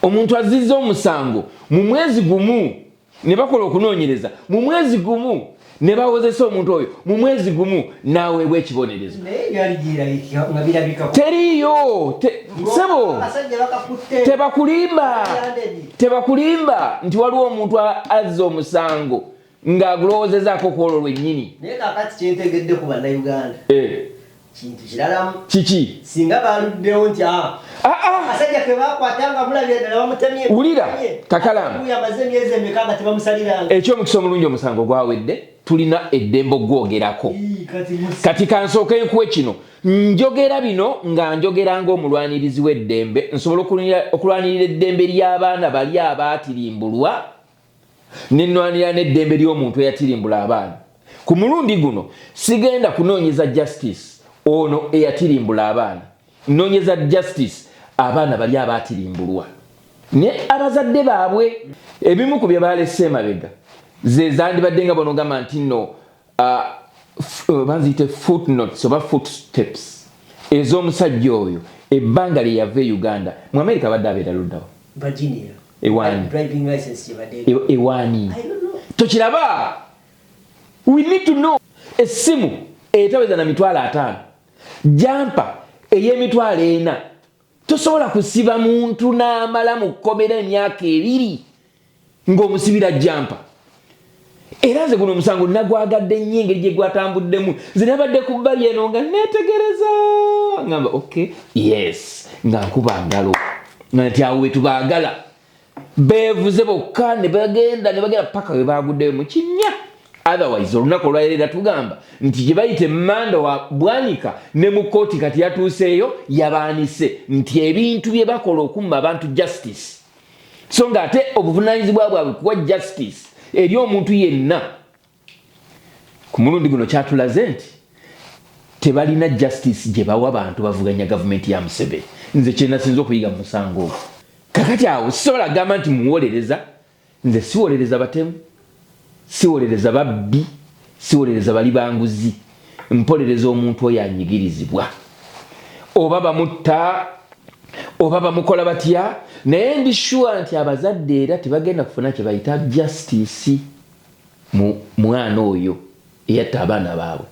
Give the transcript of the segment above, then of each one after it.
omuntu azizza omusango mu mwezi gumu ne bakola okunoonyereza mu mwezi gumu ne bawozesa omuntu oyo mu mwezi gumu naweebwa ekibonerezo teriyo sebo tebakulimba nti waliwo omuntu azza omusango ng'agulowoozezaako kwolwo lwennyini naye kaakati kyentegedde ku bannayuganda kintu kiralamu kiki singa baluddewo nti asajja ke bakwatanga mulabye ddala bamutemye wulira kakalaamu yamaze emyezi emeka nga tebamusaliranga ekyomukisa omulungi omusango gwawedde tulina eddembe okugwogerako kati kansooke nkuwe kino njogera bino nga njogera ng'omulwanirizi w'eddembe nsobola okulwanirira eddembe ly'abaana bali abaatirimbulwa nenwanira n'eddembe ly'omuntu eyatirimbula abaana ku mulundi guno sigenda kunoonyeza justice ono eyatirimbula abaana noonyeza justice abaana bali abaatirimbulwa ne abazadde baabwe ebimu ku bye balese emabega ze zandibadde nga bonogamba nti nno banziyite footnotes oba footsteps ez'omusajja oyo ebbanga lye yava e Uganda mu America badde abeera luddawo Virginia ewaani tokiraba we need to know essimu etaweza na $5,000 jampa ey'emitwalo 4 tosobola kusiba muntu n'amala mu kkomera emyaka 2 ng'omusibira jampa era nze guno omusango nagwagadde nnyo engeri gye gwatambuddemu nze nabadde ku bbali eno nga neetegereza ngamba okay yes nga nkuba ngalo nti awo we tubaagala beevuze bokka ne bagenda paka we baaguddeyo mu kinnya otherwise olunaku olwaleero tugamba nti gye bayite mmanda wa bwanika ne mu kooti kati yatuuseeyo yabaanise nti ebintu bye bakola okumma abantu justice so nga ate obuvunaanyizibwa bwabwe kuwa justice eri omuntu yenna ku mulundi guno kyatulaze nti tebalina justice gye bawa bantu bavuganya gavumenti ya Museveni nze kyenasinza okuyiga mu musango ogwo kakati awo sisobola kugamba nti muwolereza nze siwolereza batemu siwolereza babbi siwolereza bali banguzi mpolereza omuntu oyo anyigirizibwa oba bamutta oba bamukola batya naye ndi sure nti abazadde era tebagenda kufuna kye bayita justice mu mwana oyo eyatta abaana baabwe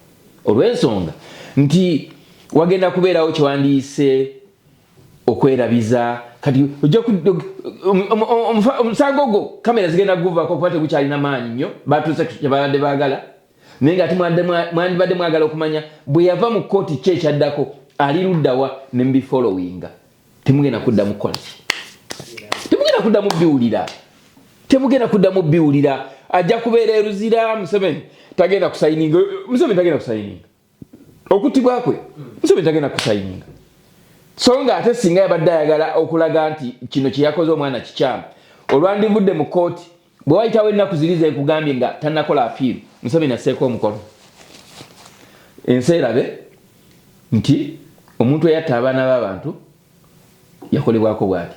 olw'ensonga nti wagenda kubeerawo kyewandiise okwerabiza kati omusango gwo kamera zigenda kuguvaako kuba tegukyalina maanyi nnyo batuuse kyebabadde baagala naye nga ate mwandibadde mwagala okumanya bwe yava mu kooti ki ekyaddako ali luddawa ne mbifollowinga temugenda kuddamu kukola temugenda kuddamu biwulira ajja kubeera eruzira Museveni tagenda kusayininga okuttibwa kwe Museveni tagenda kusayininga so nga ate singa yabadde ayagala okulaga nti kino kye yakoze omwana kikyamu olwandivudde mu kooti bwe wayitawo ennaku ziri ze nkugambye nga tannakola apiiru Museveni asseeko omukono ensi erabe nti omuntu eyatta abaana b'abantu yakolebwako bwati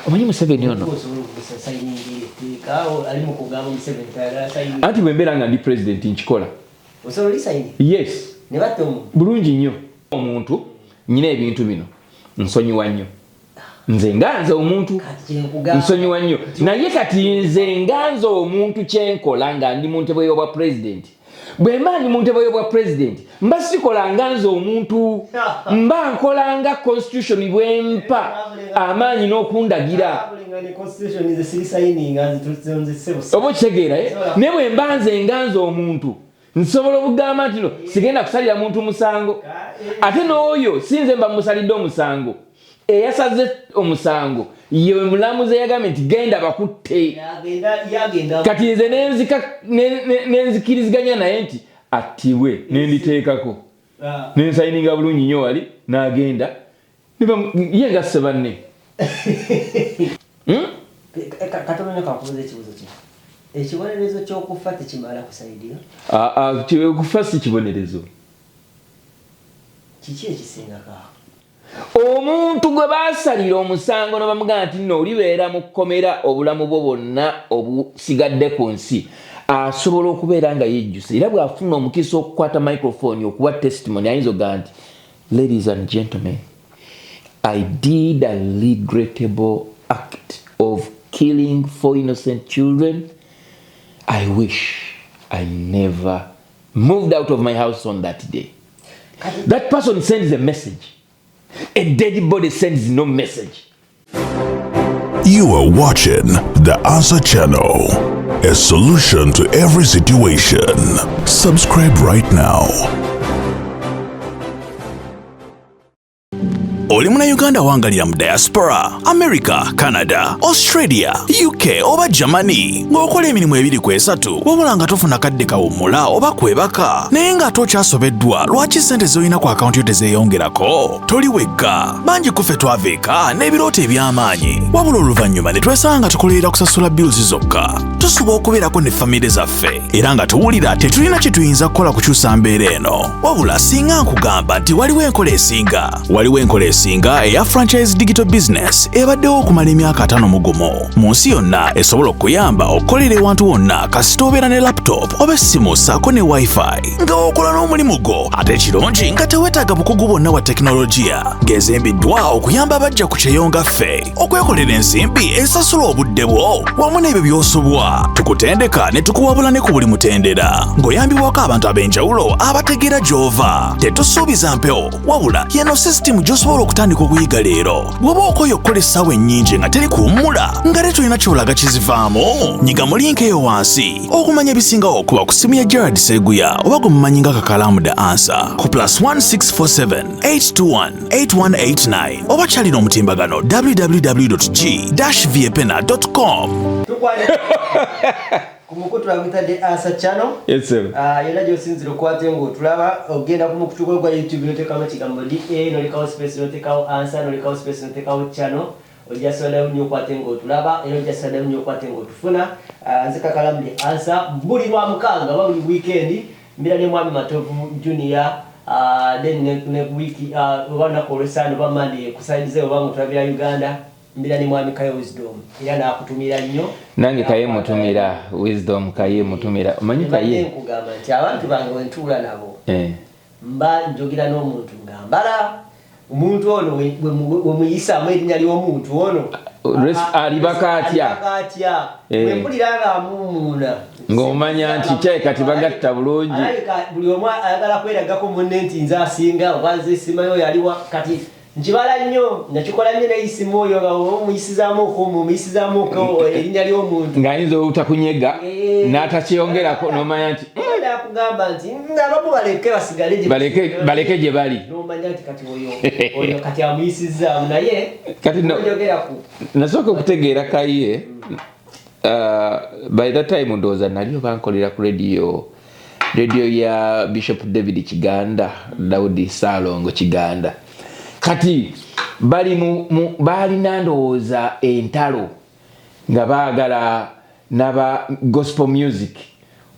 omanyi Museveni ono anti bwe mbeera nga ndi pulezidenti nkikola yes bulungi nnyo omuntu nyina ebintu bino nsonyiwa nnyo nze nganze omuntu nsonyiwa nnyo naye kati nze nganze omuntu kyenkola nga ndi mu ntebe y'obwa pulezidenti bwe mba ndi mu ntebe y'obwa pulezidenti mba sikola nganze omuntu mba nkolanga constitution bwempa amaanyi n'okundagira oba okitegeera naye bwe mba nze nganze omuntu nsobola okugamba nti no sigenda kusalira muntu musango ate n'oyo sinze mba musalidde omusango eyasaze omusango ye mulamuzi eyagambye nti genda bakutte kati nze nenzikiriziganya naye nti attibwe nenditeekako nensayininga bulungi nnyo wali n'agenda ye nga sse banne ekibonerezo ky'okufa tekimala kusayidira okufa si kibonerezo kiki ekisingako omuntu gwe basalira omusango ne bamugamba nti nno olibeera mu kkomera obulamu bwo bwonna obusigadde ku nsi asobola okubeera nga yejjusa era bw'afuna omukisa okukwata microphone okuwa testimony ayinza okugamba nti ladies and gentlemen I did a regrettable act killing 4 innocent children. I wish I never moved out of my house on that day. That person sends a message. A dead body sends no message. You are watching the Answer Channel, a solution to every situation. Subscribe right now. Oli muna Uganda wangalira mu diaspora, America, Canada, Australia, UK oba Germany ng'okola emirimu ebiri ku esatu wabula nga tofuna kadde kawummula oba kwebaka naye nga tokyasobeddwa lwaki ssente z'olina ku akawunti yo tezeeyongerako toli wekka bangi kuffe twaveeka n'ebirooto eby'amaanyi wabula oluvannyuma ne twesanga nga tukolerera kusasula bills zokka tusuba okubeerako ne famire zaffe era nga tuwulira tetulina kye tuyinza kukola kukyusa mbeera eno wabula singa nkugamba nti waliwo enkola esinga eya franchise digital business ebaddewo okumala emyaka 5 mugumu mu nsi yonna esobola okuyamba okukolera ewantu wonna kasita obeera ne laptop oba essimu ssaako ne wifi nga okola n'omulimu gwo ate ekirungi nga teweetaaga bukugu bwonna bwa tekinologiya ng'ezimbiddwa okuyamba abajja ku kyeyonga ffe okwekolera ensimbi esasula obudde bwo wamu n'ebyo by'osobwa tukutendeka ne tukuwabula ne ku buli mutendera ng'oyambibwako abantu ab'enjawulo abategeera gy'ova tetusuubiza mpewo wabula yeno sisitimu gy'osobola okutandika okuyiga leero bw'oba okoye okukola essaawa ennyingi nga teri kuwummula nga te tulina kyolaga kizivaamu nyiga mu linki eyo wansi okumanya ebisingawo okuba ku simu ya Gerard Seguya oba gwe mumanyi nga Kakalaamu the Answer ku +1647 821 8189 oba kyalina omutimbagano www.g-viepena.com. Kumukutu wagita The Answer Channel. Yes sir. Yena josinziro kwate ngo tulaba ogenda kumukutu kwa YouTube noteka kigambo DA nolikawo space notekawo Answer nolikawo space notekawo channel. Ojasala nnyo kwate ngo tulaba era ojasala nnyo kwate ngo tufuna nze Kakalamu The Answer buli lwa mukanga ba buli weekend mbira ne mwami Matovu Junior then ne wiki wana kolesano ba Monday kusaidize obangu tulabira Uganda mbira ni mwami Kaye Wisdom era nakutumira nnyo nange Kaye mutumira Wisdom Kaye mutumira omanyi Kaye nkugamba nti abantu bange wentula nabo mba njogira n'omuntu ngambala omuntu ono we muyisa amerinnya ly'omuntu ono alibakatya wempuliranga amumuna ng'omanya nti kyayi kati bagatta bulungi buli omu ayagala kweragako munne nti nze asinga obanze esimayo yaliwa kati njibala nnyo nakikola nnyo n'eyisimu oyo nga omuyisizaamu oko erinnya ly'omuntu ng'ayinza obutakunyega n'atakyeyongerako n'omanya nti kugamba nti abamu baleke basigale baleke gye bali n'omanya nti kati oyo kati amuyisizaamu naye kati nasooka okutegeera Kaye by that time ndowooza nali bankolera ku radio ya Bishop David Kiganda Daudi Salongo Kiganda kati bali ndowooza entalo nga baagala n'aba gospel music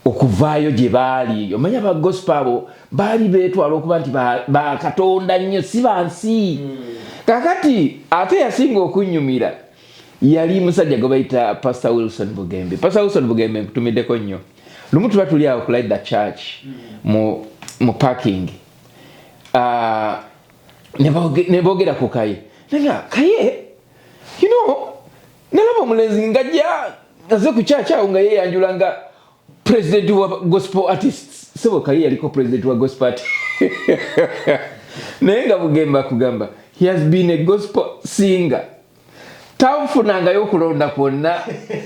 okuvaayo gye baali omanya ba gospel abo baali beetwala okuba nti ba Katonda nnyo si bansi kakati ate yasinga okunyumira yali musajja gwe bayita Pastor Wilson Bugembe nkutumiddeko nnyo lumu tuba tuli awo ku Light Church mu parking ne boogera ku Kaye naga Kaye you know nalaba omulenzi ngajja aze ku church awo nga yeyanjula nga president wa gospel artists sebo Kaye yaliko president wa gospel artists naye nga Bugembe akugamba he has been a gospel singer tanfunanga y'okulonda kwonna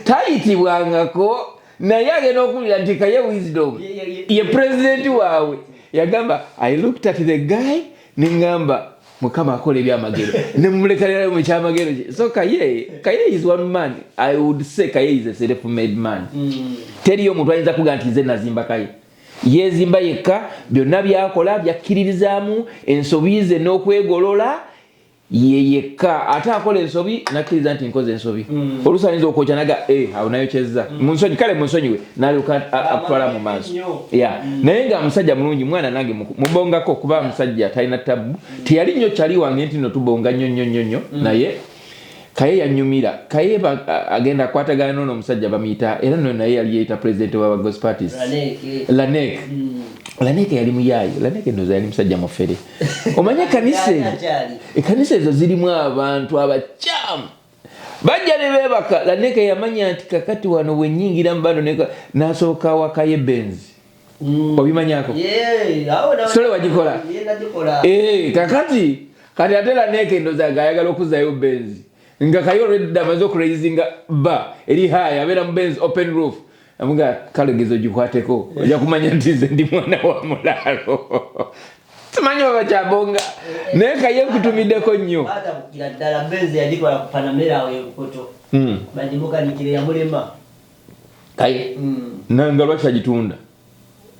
tayitibwangako naye agenda okuwulira nti Kaye Wisdom ye president waawe yagamba I looked at the guy ningamba Mukama akola ebyamagero nemumulekalerayo mu kyamagero kye so Kaye is one man. I would say Kaye is a self-made man. Teriyo omuntu ayinza kuga nti nze nazimba Kaye yezimba yekka byonna byakola byakkiririzaamu ensobi ze n'okwegolola yekka ate akola ensobi nakkiriza nti nkoze ensobi oluusi ayinza okwokya naga awo nayo kyezza munsonyi kale munsonyiwe nalyoka akutwala mu maaso naye nga musajja mulungi mwana nange mubongako kuba musajja talina ttabu teyali nnyo kyali wange nti no tubonga nnyo naye Kaye yanyumira Kaye agenda kwatagana n'ono omusajja bamuyita era no naye yali yeyita president wa gospel artists Lanek yali muyayi Lanek ndoza yali musajja mufere omanye kanisa ezo zirimu abantu abakyamu bajja ne beebaka Laneka yamanya nti kakati wano wenyingira mu bano n'asooka wakaye benzi obimanyako sole wagikola kakati kati ate Laneka endoza gaayagala okuzayo benzi nga kayo already amaze okuraisinga ba eri haya abeera mu benzi open roof amuga kalegezo gikwateko ojja kumanya nti nze ndi mwana wa mulaalo simanyi baba kyabonga naye kaye nkutumiddeko nnyo ata bukira ddala benzi yagitwala ku Panamera awo ebukoto bagimukanikire yamulema kaye nanga lwaki agitunda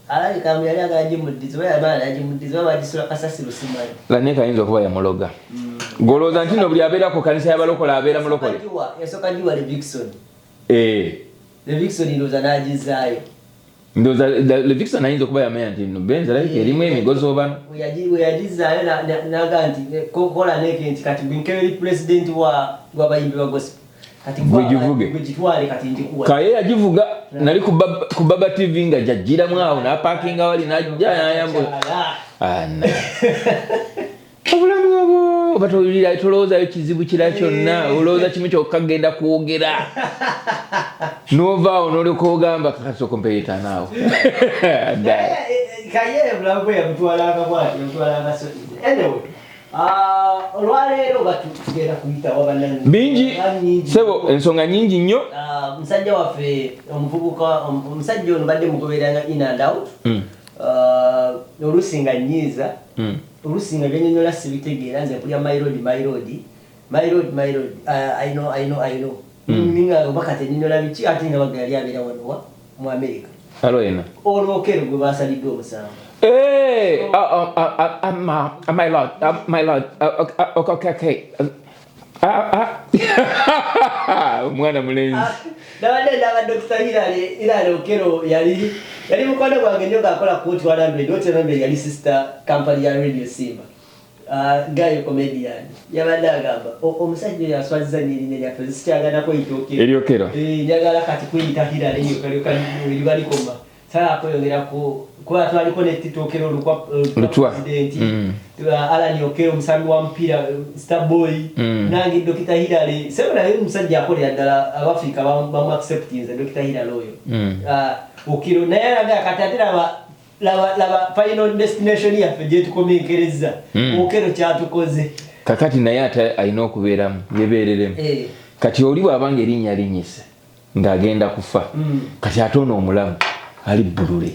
alayi kamu yali agagimuddiza bayamala agimuddiza bagisula kasasiro simanyi Laneka ayinza okuba yamuloga golooza nti no buli abeera ku kanisa y'abalokole abeera mulokole yasooka giwa Levikson ndowooza n'agizaayo ndowooza Levikson ayinza okuba yamanya nti no benzi alabika erimu emigozi obana we yagizaayo naga nti kola neke nti kati bwinkeberi president wa bayimbi ba gospel kati gitwale kati njikuwa kaye yagivuga nali ku Baba TV nga jajjiramu awo n'apakinga wali n'ajja n'ayambula obulamu obwo batolira tolowoozayo kizibu kira kyonna olowooza kimu kyokka genda kwogera novaawo n'olyoka ogamba kakasoko mpeyita naawe kaye obulamu bwe yamutwala akabwati yamutwala akasozi anyway olwaleero batugenda kuyitawo bannange bingi sebo ensonga nyingi nnyo musajja waffe omuvubuka omusajja ono badde mugoberanga in and out oluusi nga nnyiiza oluusi nga byanyonyola sibitegeera nze kulya my road I know ninga obakati enyonyola biki ate nga baga yali abeera wano mu America aloyena ono Okello gwe basalidde omusango my lord okay mwana mulenzi nabadde Dr. Hilary Okello yali mukwano gwange nnyo ng'akola Court 100 otemembe yali sister company ya Radio Simba gayo comedian yabadde agamba omusajja yaswaziza n'erinnya lyaffe sikyagala kweyita Okello njagala kati kweyita Hilary libalikoma kweyongera kuba twaliko netitokero olukwa president Alan Okello omusambi wa mupiira Starboy nange Dr. Hilary naye omusajja akolera ddala abafrika bamu acceptinze Dr. Hilary oyo Okello naye alaga kati ate laba final destination yaffe gyetukomenkereza Okello kyatukoze kakati naye ate alina okubeeramu yebeereremu kati oli bw'abanga erinnya linyise ng'agenda kufa kati ate ono omulamu ali bulule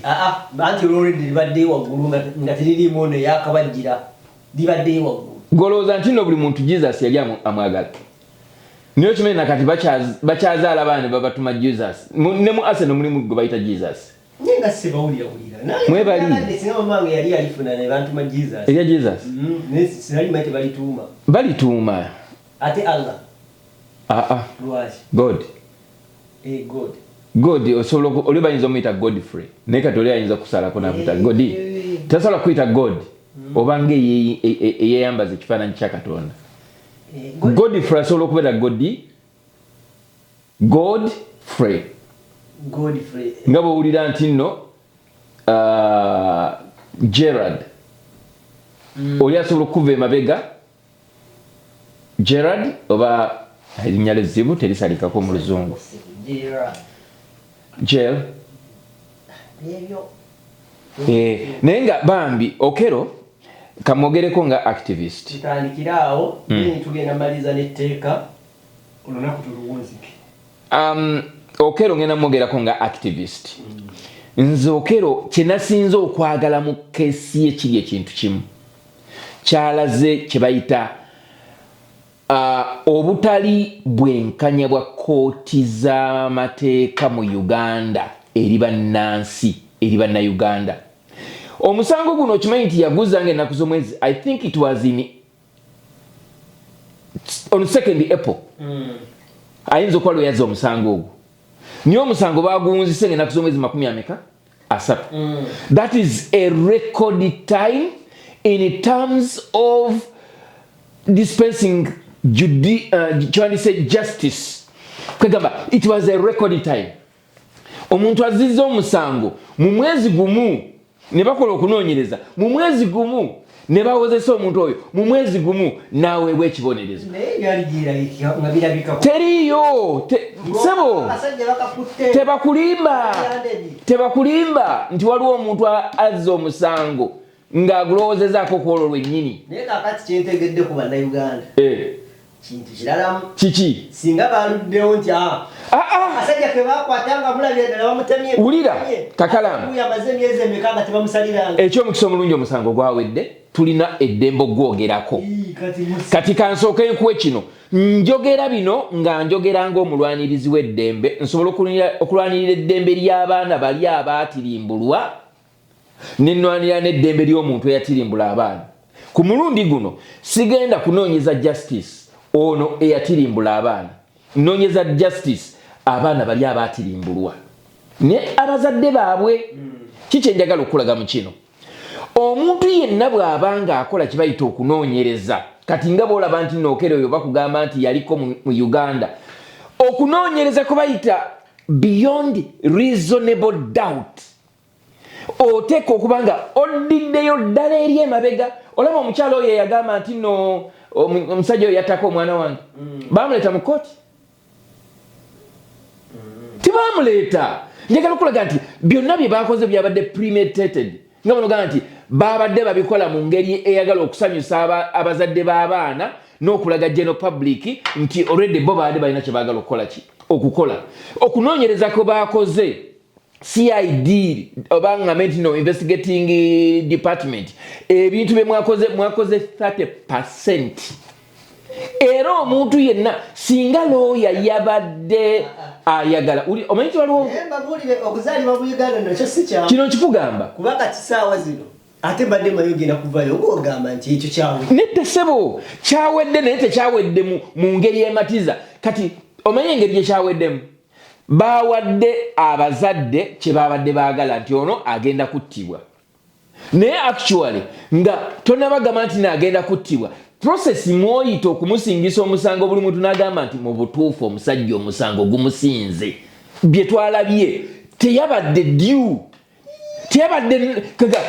anti already libadde waggulu nga teririmu ono yakabajjira libadde waggulu golooza nti no buli muntu Jesus yali amwagala niyo kimanyi nakati bakyazaala abaana babatuma Jesus ne mu Arsenal mulimu gwe bayita Jesus nenga sibawulira mwebali singa mamange yali alifuna ne bantuma Jesus erya Jesus sinali maite balituuma ate Allah lwaki God osobola oli bayinza omuyita Godfrey naye kati oli ayinza kusalako nakuta Godi tasobola kuyita God obanga eyeyambaza ekifaananyi kya Katonda Godfrey asobola okubeera Godfrey nga bwowulira nti nno Gerard oli asobola okuva emabega Gerard oba erinnya lezzibu terisalikako mu luzungu Gel naye nga bambi Okello kamwogereko nga activist tutandikiraawo tugenda maliza n'etteeka olunaku tuluwunzike Okello ngenda mwogerako nga activist nze Okello kyenasinze okwagala mu keesi ekiri ekintu kimu kyalaze kye bayita obutali bwenkanya bwa kooti z'amateeka mu Uganda eri bannansi eri bannayuganda omusango guno okimanyi nti yaguzanga ennaku z'omwezi I think it was on 2nd April ayinza okuba lwe yazza omusango ogwo niyo omusango baguwunzise ng'ennaku z'omwezi 30 that is a record time in terms of dispensing justice kwegamba it was a record time omuntu azizza omusango mu mwezi gumu ne bakola okunoonyereza mu mwezi gumu ne bawozesa omuntu oyo mu mwezi gumu naweebwa ekibonerezo teriyo sebo tebakulimba nti waliwo omuntu azza omusango ng'agulowoozezaako ku olwo lwennyini naye kakati kyentegedde ku bannayuganda kintu kiralamu kiki singa baluddewo nti asajja ke bakwatanga mulabye ddala bamutemye wulira kakalaamu yamaze emyezi emeka nga tebamusaliranga ekyomukisa omulungi omusango gwawedde tulina eddembe ogwogerako kati kansooke nkuwe kino njogera bino nga njogera ng'omulwanirizi w'eddembe nsobola okulwanirira eddembe ly'abaana bali abaatirimbulwa nenwanirira n'eddembe ly'omuntu eyatirimbula abaana ku mulundi guno sigenda kunoonyeza justice ono eyatirimbula abaana noonyeza justice abaana bali abaatirimbulwa ne abazadde baabwe kiki enjagala okulaga mu kino omuntu yenna bw'abanga akola kibayita okunoonyereza kati nga bw'olaba nti Okello oyo bakugamba nti yaliko mu Uganda okunoonyereza kubayita beyond reasonable doubt oteeka okuba nga oddiddeyo ddala eri emabega olaba omukyalo oyo yagamba nti no omusajja oyo yattako omwana wange baamuleeta mu kooti tibaamuleeta njagala okulaga nti byonna bye baakoze byabadde premeditated nga banogamba nti baabadde babikola mu ngeri eyagala okusanyusa abazadde b'abaana n'okulaga general public nti already bo baadde balina kye baagala okukola okunoonyereza kwe baakoze CID oba ng'ambe nti no investigating department ebintu bye mwakoze 30%. Era omuntu yenna singa looya yabadde ayagala omanyi nti waliwo okuzaalibwa mu Uganda nakyo si kyawe kino nkikugamba kuba kati ssaawa zino ate mbadde mayogenda kuvayo oba ogamba nti ekyo kyawedde nedda ssebo kyawedde naye tekyawedde mu ngeri ematiza kati omanyi engeri gye kyaweddemu baawadde abazadde kye baabadde baagala nti ono agenda kuttibwa naye actually nga tonabagamba nti naagenda kuttibwa process mwoyita okumusingisa omusango buli muntu n'agamba nti mu butuufu omusajja omusango gumusinze bye twalabye teyabadde due teyabadde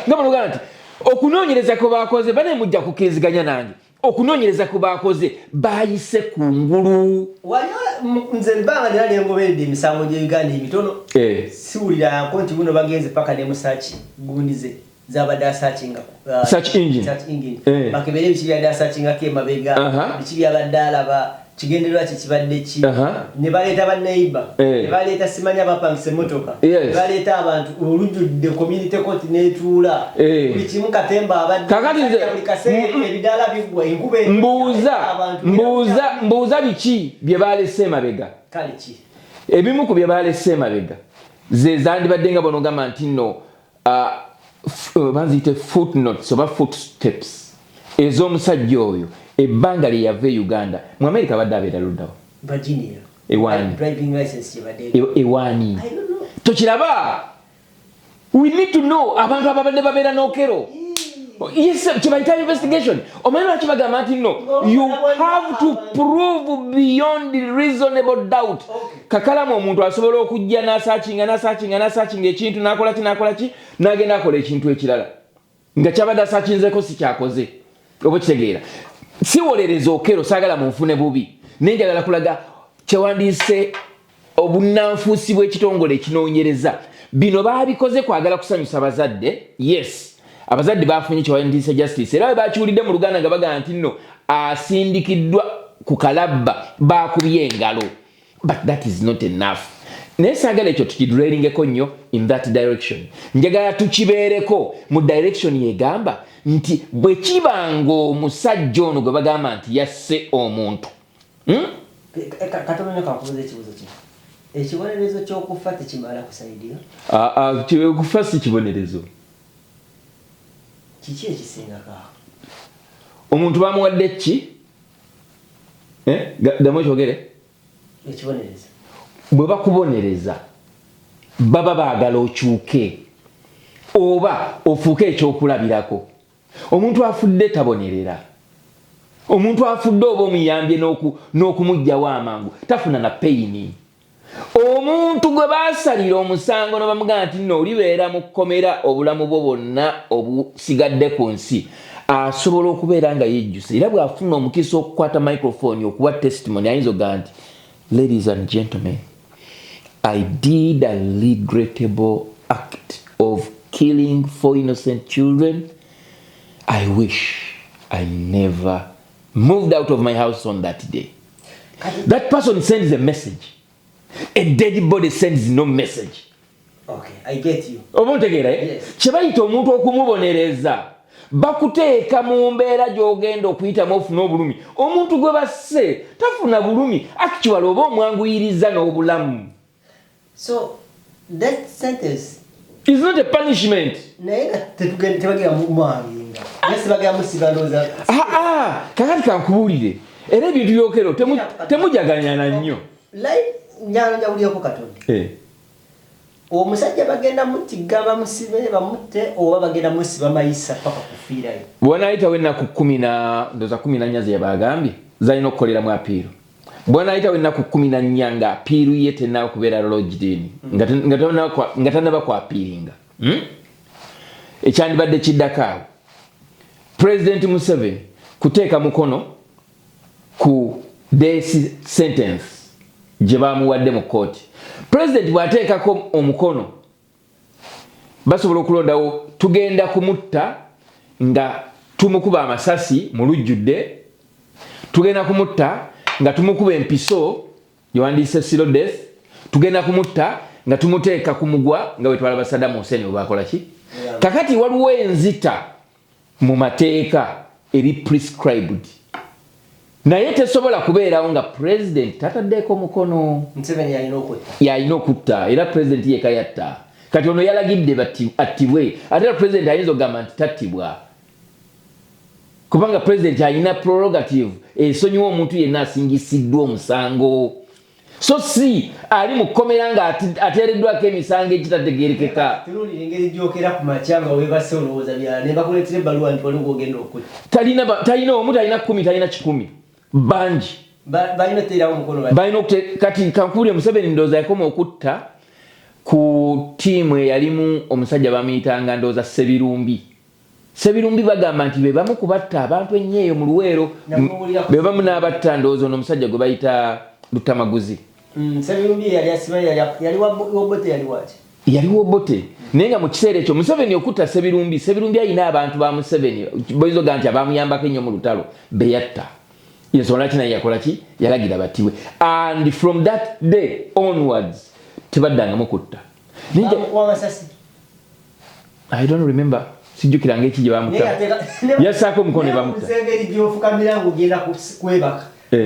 nga banogamba nti okunoonyereza kwe baakoze bane mujja kukiriziganya nange okunoonyereza kwe baakoze baayise ku ngulu nze ebbanga lyera lyengoberedde emisango gye Uganda emitono siwulirako nti buno bagenze paka ne musaaki gundize zabadde asaakinga search engine bakebere biki byadde asaakingako emabega biki byabadde alaba kigendererwa kibadde ki ne baleeta banneiba ne baleeta simanya bapangisa emmotoka ne baleeta abantu olujjudde community court n'etuula buli kimu katemba abadde buli kaseera ebidaala biggwa enkuba mbuuza biki bye baalese emabega kale ki ebimu ku bye baalese emabega ze zandibadde nga bonogamba nti nno baziyite footnotes oba footsteps ez'omusajja oyo ebbanga lye yava e Uganda mu America badde abeera luddawa Virginia driving license ewaani tokiraba we need to know abantu ababadde babeera n'Okello yes kibayita investigation omanyi lwaki bagamba nti no you have to prove beyond reasonable doubt kakalamu omuntu asobola okujja n'asaakinga ekintu n'akola ki n'agenda akola ekintu ekirala nga kyabadde asaakinzeko si kyakoze oba kitegeera siwolereza Okello saagala munfune bubi nenjagala kulaga kyewandiise obunnanfuusi bw'ekitongole ekinoonyereza bino baabikoze kwagala kusanyusa abazadde yes abazadde bafunye kyewandiise justice era bakiwulidde mu Luganda nga bagamba nti nno asindikiddwa ku Akalabba baakubye engalo but that is not enough naye saagala ekyo tukidwellingeko nnyo in that direction njagala tukibeereko mu direction yegamba nti bwe kibanga omusajja ono gwe bagamba nti yasse omuntu katonda kakubuza ekibuzo kino ekibonerezo ky'okufa tekimala kusayidira okufa si kibonerezo kiki ekisingako omuntu bamuwadde ki ddamu ekyogere ekibonerezo bwe bakubonereza baba baagala okyuke oba ofuuke ekyokulabirako omuntu afudde tabonerera omuntu afudde oba omuyambye n'okumugjawo amangu tafuna na peyini omuntu gwe baasalira omusango ne bamugamba nti nno olibeera mu kkomera obulamu bwo bwonna obusigadde ku nsi asobola okubeera nga yejjusa era bw'afuna omukisa okukwata microphone okuwa testimony ayinza oga nti ladies and gentlemen, I did a regrettable act of killing 4 innocent children. I wish I never moved out of my house on that day. That person sends a message. A dead body sends no message. Okay, I get you. Omontegera kyebayita omuntu okumubonereza bakuteeka mu mbeera gy'ogenda okuyitamu ofuna obulumi. Omuntu gwe basse tafuna bulumi, actually oba omwanguyiriza n'obulamu. So that sentence is not a punishment. Kakati kankubuulire era ebintu byokero temujaganyana nnyo. Omusajja bagenda mutiga bamusibe bamutte oba bagenda musiba mayisa paka kufiirayo. Bwana ayitawo ennaku 14 ze yabagambye zalina okukoleramu apiiro. Bwana ayitawo ennaku 14 nga apiiru ye tennawo kubeera lodged in nga tannaba kwapiiringa. Ekyandibadde kiddako awo President Museveni kuteeka mukono ku death sentence gye baamuwadde mu kooti. President bw'ateekako omukono basobola okulondawo tugenda kumutta nga tumukuba amasasi mu lujjudde, tugenda kumutta nga tumukuba empiso gyewandiise silo death, tugenda kumutta nga tumuteeka ku mugwa nga bwe twalaba Saddam Hussein bwe bakola ki. Kakati waliwo enzita mu mateeka eri prescribed naye tesobola kubeerawo nga president tataddeeko mukono. Museveni yalina okutta era president yeka yatta. Kati ono yalagidde attibwe ate era president ayinza okugamba nti tattibwa kubanga president alina prerogative esonyiwa omuntu yenna asingisiddwa omusango, so si ali mu kkomera nga ateereddwako emisango egitategeerekeka. Talina omu talina 10 talina 100 bangi balina kati kankuulire Museveni ndowooza yakoma okutta ku tiimu eyalimu omusajja bamuyitanga ndowooza Sebirumbi bagamba nti be bamu kubatta abantu ennyo eyo mu Luweero be bamu n'abatta ndowooza ono omusajja gwe bayita Lutamaguzi. Yaliwo bote naye nga mu kiseera ekyo Museveni okutta Sebirumbi alina abantu ba Museveni boyinza oga nti abamuyambako ennyo mu lutalo beyatta. Yensonga ki naye yakola ki? Yalagira battibwe. And from that day onwards tebaddangamu kutta. I don't remember. Sijjukira ng'eki gye bamutta. Yassaako omukono ne bamutta.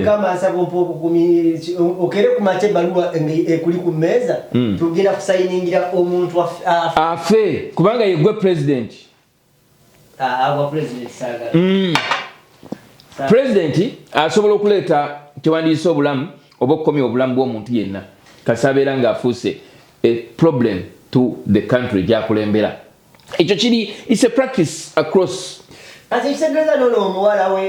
Kama asaba okere ku mate baluwa ekuli ku meza tugenda kusayiningira omuntu afe kubanga yegwe president. President saga. President asobola okuleeta tewandiise obulamu oba okukomya obulamu bw'omuntu yenna kasabeera ng'afuuse a problem to the country gy'akulembera. Ekyo kiri is a practice across. Asisegereza nono omuwala we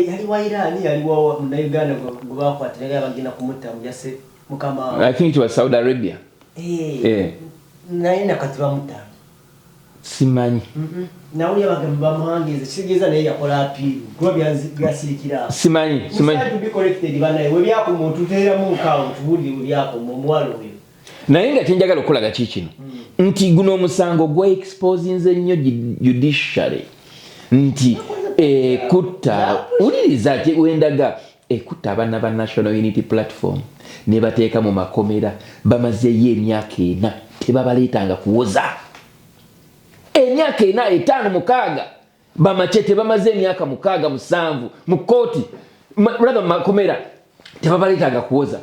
yali wa Iran yali wa mu Uganda gwakwatira bagenda kumutta mujase mukama. I think it was Saudi Arabia. Naye nakati bamutta. Simanyi. Nauli abagamba bamuhangiza kigeza naye yakola apiru gwa byasirikira. Simanyi. To be corrected banaye we byako muntu tera mu account buli byako mu muwala oyo. Naye nga kyenjagala okulaga kikino nti guno omusango gwa exposinze nnyo judiciary nti kutta uliriza wendaga kutta abaana ba National Unity Platform ne bateeka mu makomera bamazeeyo emyaka 4 tebabaleetanga kuwoza. Emyaka 4 5 6 bamachete bamaze emyaka 6 7 mu kooti raba makomera tebabaleetanga kuwoza.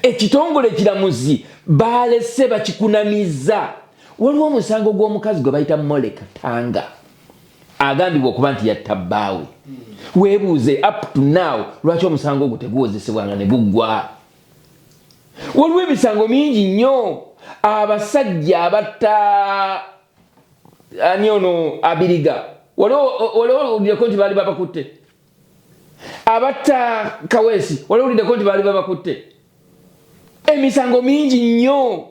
Ekitongole kiramuzi balese bakikunamiza. Waliwo omusango gw'omukazi gwe bayita Mole Katanga agambibwa okuba nti yattabbaawe. Weebuuze up to now lwaki omusango ogwo teguwozesebwanga ne buggwa. Waliwo emisango mingi nnyo. Abasajja abatta ani ono Abiriga waliwo owuliddeko nti baali babakutte. Abatta Kaweesi waliwo owuliddeko nti baali babakutte. Emisango mingi nnyo.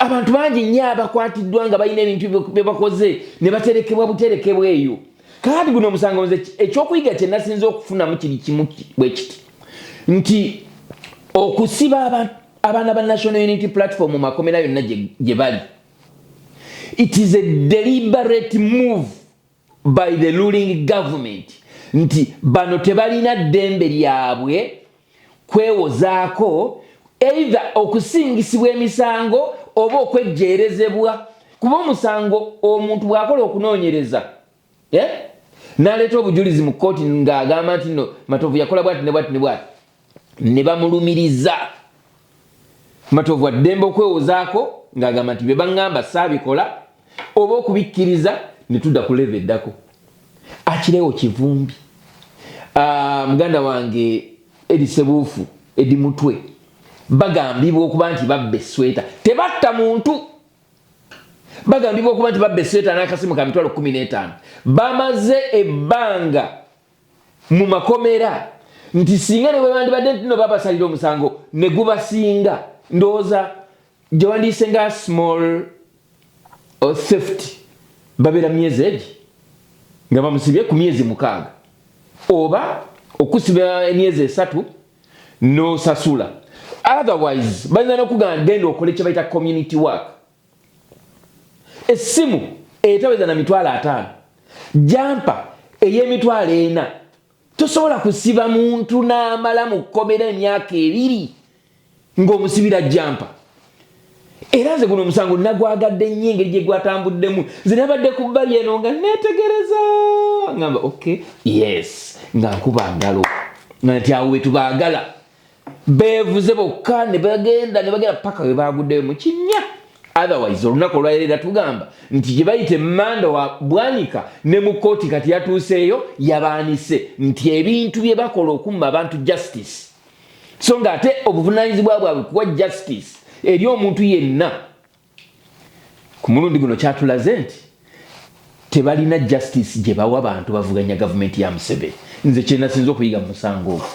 abantu bangi nnyo abakwatiddwa nga balina ebintu bye bakoze ne baterekebwa buterekebwa eyo. Kakati guno omusango nze ekyokuyiga kye nasinze okufunamu kiri kimu bwe kiti nti okusiba abaana ba National Unity Platform mu makomera yonna gye bali, it is a deliberate move by the ruling government nti bano tebalina ddembe lyabwe kwewozaako either okusingisibwa emisango oba okwejjeerezebwa. Kuba omusango omuntu bw'akola okunoonyereza n'aleeta obujulizi mu kkooti ng'agamba nti no Matovu yakola bwati ne bwati ne bwati, ne bamulumiriza. Matovu addembe okwewozaako ng'agamba nti bye baŋŋamba saabikola oba okubikkiriza ne tudda ku leva eddako. Akireewo kivumbi. Muganda wange Edi Sebuufu, Edi Mutwe bagambibwa okuba nti babba esweta, tebatta muntu. Bagambibwa okuba nti babba esweta n'akasimu ka mitwalo 15. Bamaze ebbanga mu makomera nti singa ne bwe bandibadde nti no babasalira omusango ne gubasinga, ndowooza gye wandiise nga small theft babeera myezi egi nga bamusibye ku myezi 6 oba okusiba emyezi 3 n'osasula. Otherwise balina n'okugamba genda okole kye bayita community work. Essimu etaweza na mitwalo 5, jampa ey'emitwalo 4, tosobola kusiba muntu n'amala mu kkomera emyaka 2 ng'omusibira jampa. Era nze guno omusango nagwagadde nnyo engeri gye gwatambuddemu. Nze nabadde ku bbali eno nga neetegereza ngamba okay yes nga nkuba ngalo nti awo we tubaagala. Beevuze bokka ne bagenda paka we baaguddeyo mu kinnya. Otherwise olunaku olwaleero tugamba nti gye bayite Manda wa Bwanika ne mu kkooti kati yatuuseeyo yabaanise nti ebintu bye bakola okumma abantu justice, so nga ate obuvunaanyizibwa bwabwe kuwa justice eri omuntu yenna. Ku mulundi guno kyatulaze nti tebalina justice gye bawa bantu bavuganya gavumenti ya Museveni. Nze kye nasinze okuyiga mu musango ogwo.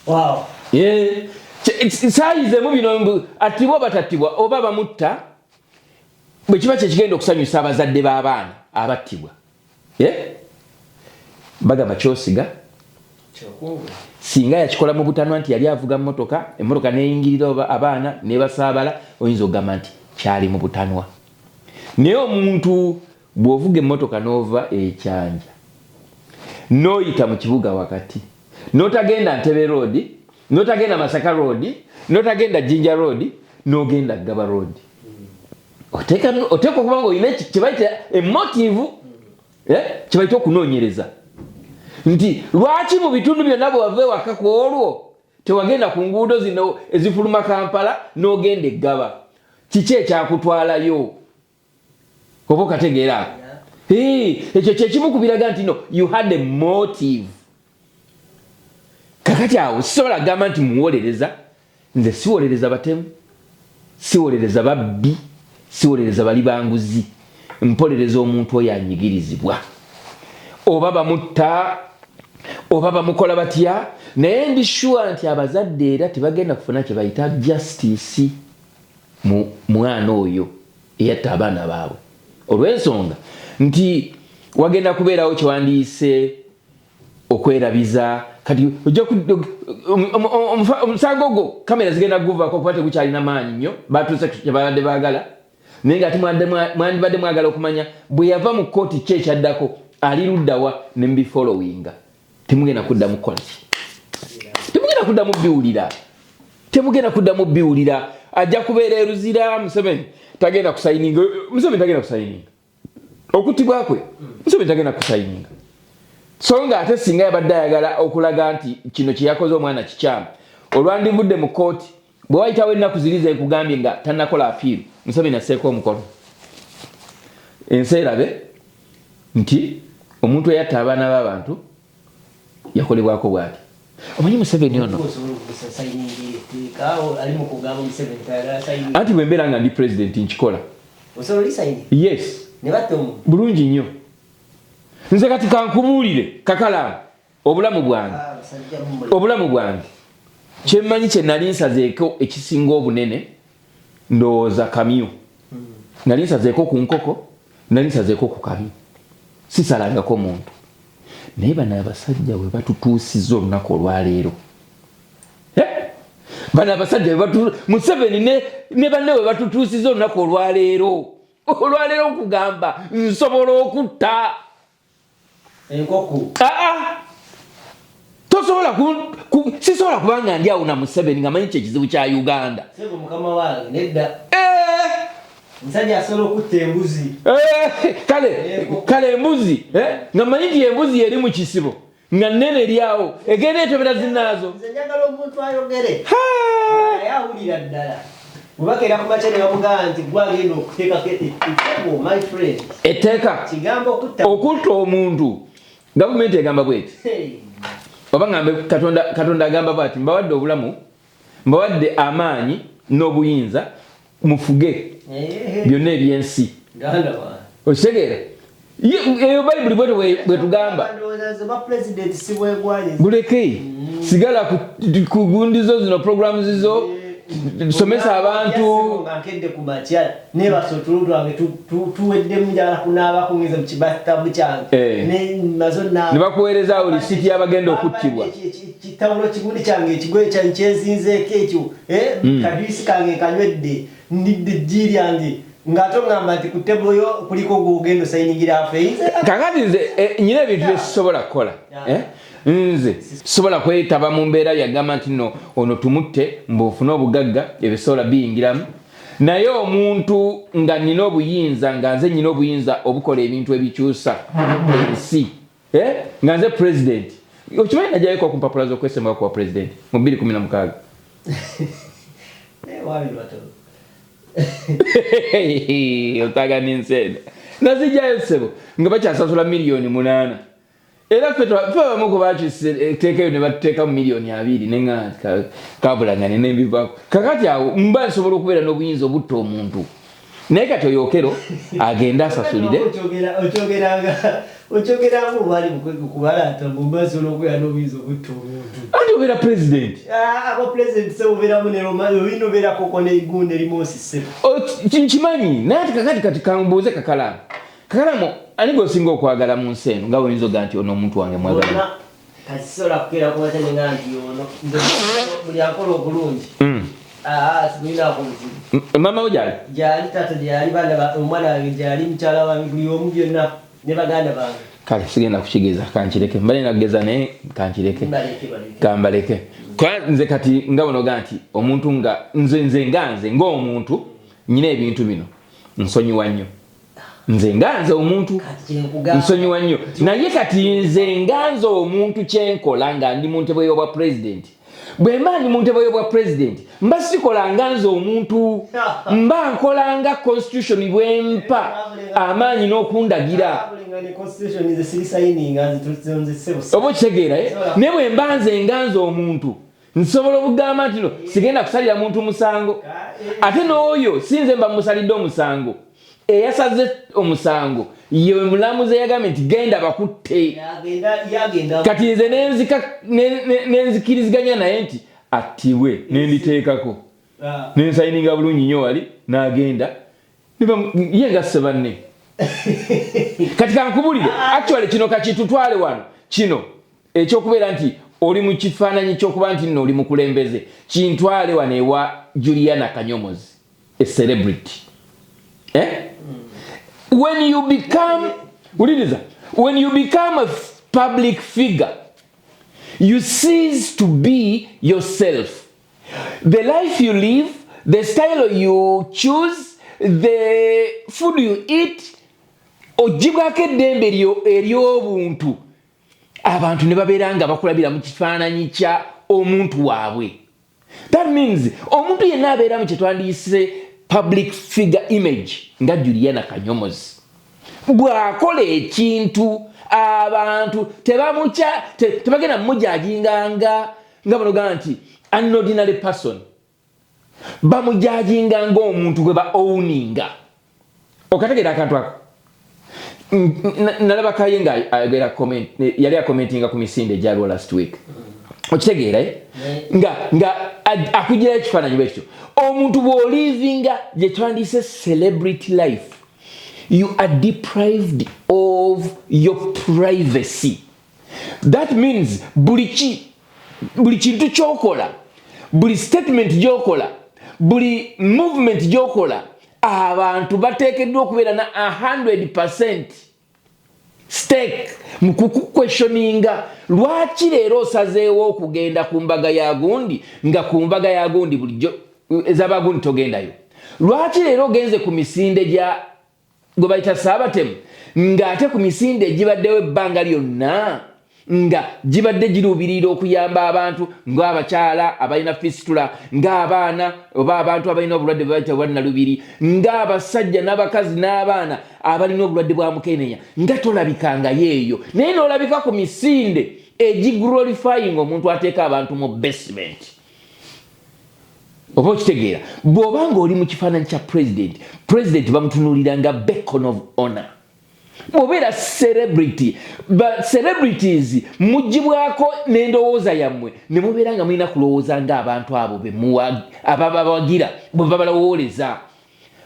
Wow. Saayizemu bino attibwa batattibwa oba bamutta bwe kiba kyekigenda okusanyusa abazadde b'abaana abattibwa. Bagamba kyosiga singa yakikola mu butanwa nti yali avuga emmotoka neyingirira abaana nebasaabala, oyinza okugamba nti kyali mu butanwa. Naye omuntu bw'ovuga emmotoka n'ova ekyanja n'oyita mu kibuga wakati, n'otagenda Ntebe Road, n'otagenda Masaka Road, n'otagenda Jinja Road, n'ogenda Gaba Road, oteeka okuba nga olina kyebayita emotive, kyebayita okunoonyereza nti lwaki mu bitundu byonna bwewava ewaka ku olwo tewagenda ku nguudo zino ezifuluma Kampala n'ogenda e Gaba. Kiki ekyakutwalayo? Oba okategeera ekyo kyekimu ku biraga nti no you had a motive. Kakati awo sisobola gamba nti muwolereza. Nze siwolereza batemu, siwolereza babbi, siwolereza bali banguzi. Mpolereza omuntu oyo anyigirizibwa oba bamutta oba bamukola batya. Naye ndi sure nti abazadde era tebagenda kufuna kye bayita justice mu mwana oyo eyatta abaana baabwe olw'ensonga nti wagenda kubeerawo kyewandiise okwerabiza. Kati omusango ogwo kamera zigenda kuguvaako kuba tegukyalina maanyi nnyo, batuuse kye babadde baagala. Naye nga ate mwandibadde mwagala okumanya bwe yava mu kkooti ki ekyaddako, ali luddawa ne mbifollowinga. Temugenda kuddamu kukola ki? Temugenda kuddamu biwulira. Temugenda kuddamu biwulira. Ajja kubeera eruzira. Museveni tagenda kusayininga. Museveni tagenda kusayininga okuttibwa kwe. Museveni tagenda kusayininga. So nga ate singa yabadde ayagala okulaga nti kino kye yakoze omwana kikyamu, olwandivudde mu kkooti bwe wayitawo ennaku ziri ze kugambye nga tannakola apiiru, Museveni asseeko omukono. Ensi erabe nti omuntu eyatta abaana b'abantu yakolebwako bw'ati. Omanyi Museveni ono anti bwe mbeera nga ndi pulezidenti nkikola. Yes, bulungi nnyo. Nze kati kankubuulire KAKALAAMU obulamu bwange kyemmanyi kye nali nsazeeko ekisinga obunene ndowooza kamyu nali nsazeeko ku nkoko nali nsazeeko ku kamyu sisalangako muntu naye bano abasajja we batutuusizza olunaku olwaleero bano abasajja Museveni ne banne we batutuusizza olunaku olwaleero okugamba nsobola okutta enkoko tosobola sisobola kubanga ndi awo na Museveni nga manyi kyekizibu kya Uganda sebo mukama wange nedda nsajja asobola okutta embuzi kale embuzi nga manyi nti embuzi eri mu kisibo nga nnene eryawo egenda etobera zinnaazo nze njagala omuntu ayogere ayawulira ddala mubaka era kumaca ne bamugamba nti gwagenda okuteekako ettebo my friend etteeka kigambo okutta omuntu gavumenti egamba bweti oba ngambe katonda agamba bwati mbawadde obulamu mbawadde amaanyi n'obuyinza mufuge byonna ebyensi okitegeera eyo bayibuli bwetugamba buleke sigala ku gundizo zino programs zizo somesa abantu nkedde ku makya nebaso tulutu wange tuweddemu njagala kunaaba kungeza mu kibatabu kyange ne bakuweerezaawo lisiti y'abagenda okuttibwa kitawulo kimundi kyange ekigoye kyange kyenzinzeeko ekyo kaduyisi kange kanywedde ndidde jji lyange ng'ate oŋŋamba nti ku tebo yo kuliko gwogenda osayiningira afeyinze kakati nze nyina ebintu byesobola kukola nze sobola kwetaba mu mbeera yagamba nti no ono tumutte mbufune obugagga ebisobola biyingiramu naye omuntu nga nina obuyinza nga nze nyina obuyinza obukola ebintu ebikyusa ensi nga nze president okimanyi najayeko ku mpapula z'okwesembayo kuwa president mu 2016 otaga ninsene nazijayo sebo nga bakyasasula miliyoni 8 era ffe bamu ku bakiteekayo ne batuteeka mu miliyoni 2 nenga kabulangane n'embivako kakati awo mba nsobola okubeera n'obuyinza obutta omuntu naye kati oyo Okello agenda asasulire okyogeranga obwali kubalaata mba nsobola okubeera n'obuyinza obutta omuntu andi obeera president aba president sebubeeramu olina obeerako ko neigunda erimosi sebo nkimanyi naye ati kati kambuuze Kakalaamu ani gwosinga okwagala mu nsi eno nga oyinza oga nti ono omuntu wange mwagala kasisobola kukeera kubatane nti ono buli akola obulungi simulinako buzibu mama we gyali tata gyali omwana wange gyali mukyala wange buli omu byonna ne baganda bange kale sigenda kukigeza kankireke mbale nageza naye kankireke kambaleke nze kati nga bonoga nti omuntu nga nze ng'omuntu nyina ebintu bino nsonyiwa nnyo nze nganze omuntu nsonyiwa nnyo naye kati nze nganze omuntu kyenkola nga ndi mu ntebe y'obwa president bwe mba ndi mu ntebe y'obwa president mba sikola nganze omuntu mba nkolanga constitution bwempa amaanyi n'okundagira oba okitegeera naye bwe mba nze nganze omuntu nsobola okugamba nti no sigenda kusalira muntu musango ate n'oyo sinze mba musalidde omusango eyasaze omusango yewe mulamuzi yagambye nti genda bakutte kati nze nenzikiriziganya naye nti attibwe nenditeekako nensayininga bulungi nnyo wali n'agenda ye nga sse banne kati kankubulire actually kino kakitutwale wano kino ekyokubeera nti oli mu kifaananyi ky'okuba nti nno oli mukulembeze kintwale wano ewa Juliana Kanyomozi a celebrity when you become a public figure, you cease to be yourself. The life you live, the style you choose, the food you eat, ojibwako eddembe ery'obuntu abantu ne babeera nga bakulabira mu kifaananyi kya omuntu waabwe. That means omuntu yenna abeera mu kye twandiyise public figure image nga Juliana Kanyomozi bw'akola ekintu abantu tebagenda mumujajinganga nga banoga nti an ordinary person bamujajinganga omuntu gwe ba owninga okategera akantu ako nalaba Kayenga yali akomentinga ku misinde gyaliwo last week okitegeera nga akugira ekifaananyi bwekityo omuntu bw'olivinga gye twandise celebrity life you are deprived of your privacy. That means buli kintu kyokola buli statement gyokola buli movement gyokola abantu bateekeddwa okubeera na 100% stake mu kukuquestioninga lwaki leero osazeewo okugenda ku mbaga ya gundi nga ku mbaga ya gundi bulijjo ez'abagundi togendayo. Lwaki leero ogenze ku misinde gye bayita Saabatemu ng'ate ku misinde egibaddewo ebbanga lyonna nga gibadde giruubirira okuyamba abantu ng'abakyala abalina fistula ng'abaana oba abantu abalina obulwadde bwe bayita obwannalubiri ng'abasajja n'abakazi n'abaana abalina obulwadde bwa mukenenya nga tolabikangayo eyo naye n'olabika ku misinde egiglorifying omuntu ateeka abantu mu basement. Oba okitegeera bw'obanga oli mu kifaananyi kya president bamutunuulira nga beacon of honor. Bw'obeera celebrity but celebrities mugibwako n'endowooza yammwe ne mubeera nga mulina kulowooza ng'abantu abo ababawagira bwe babalowooleza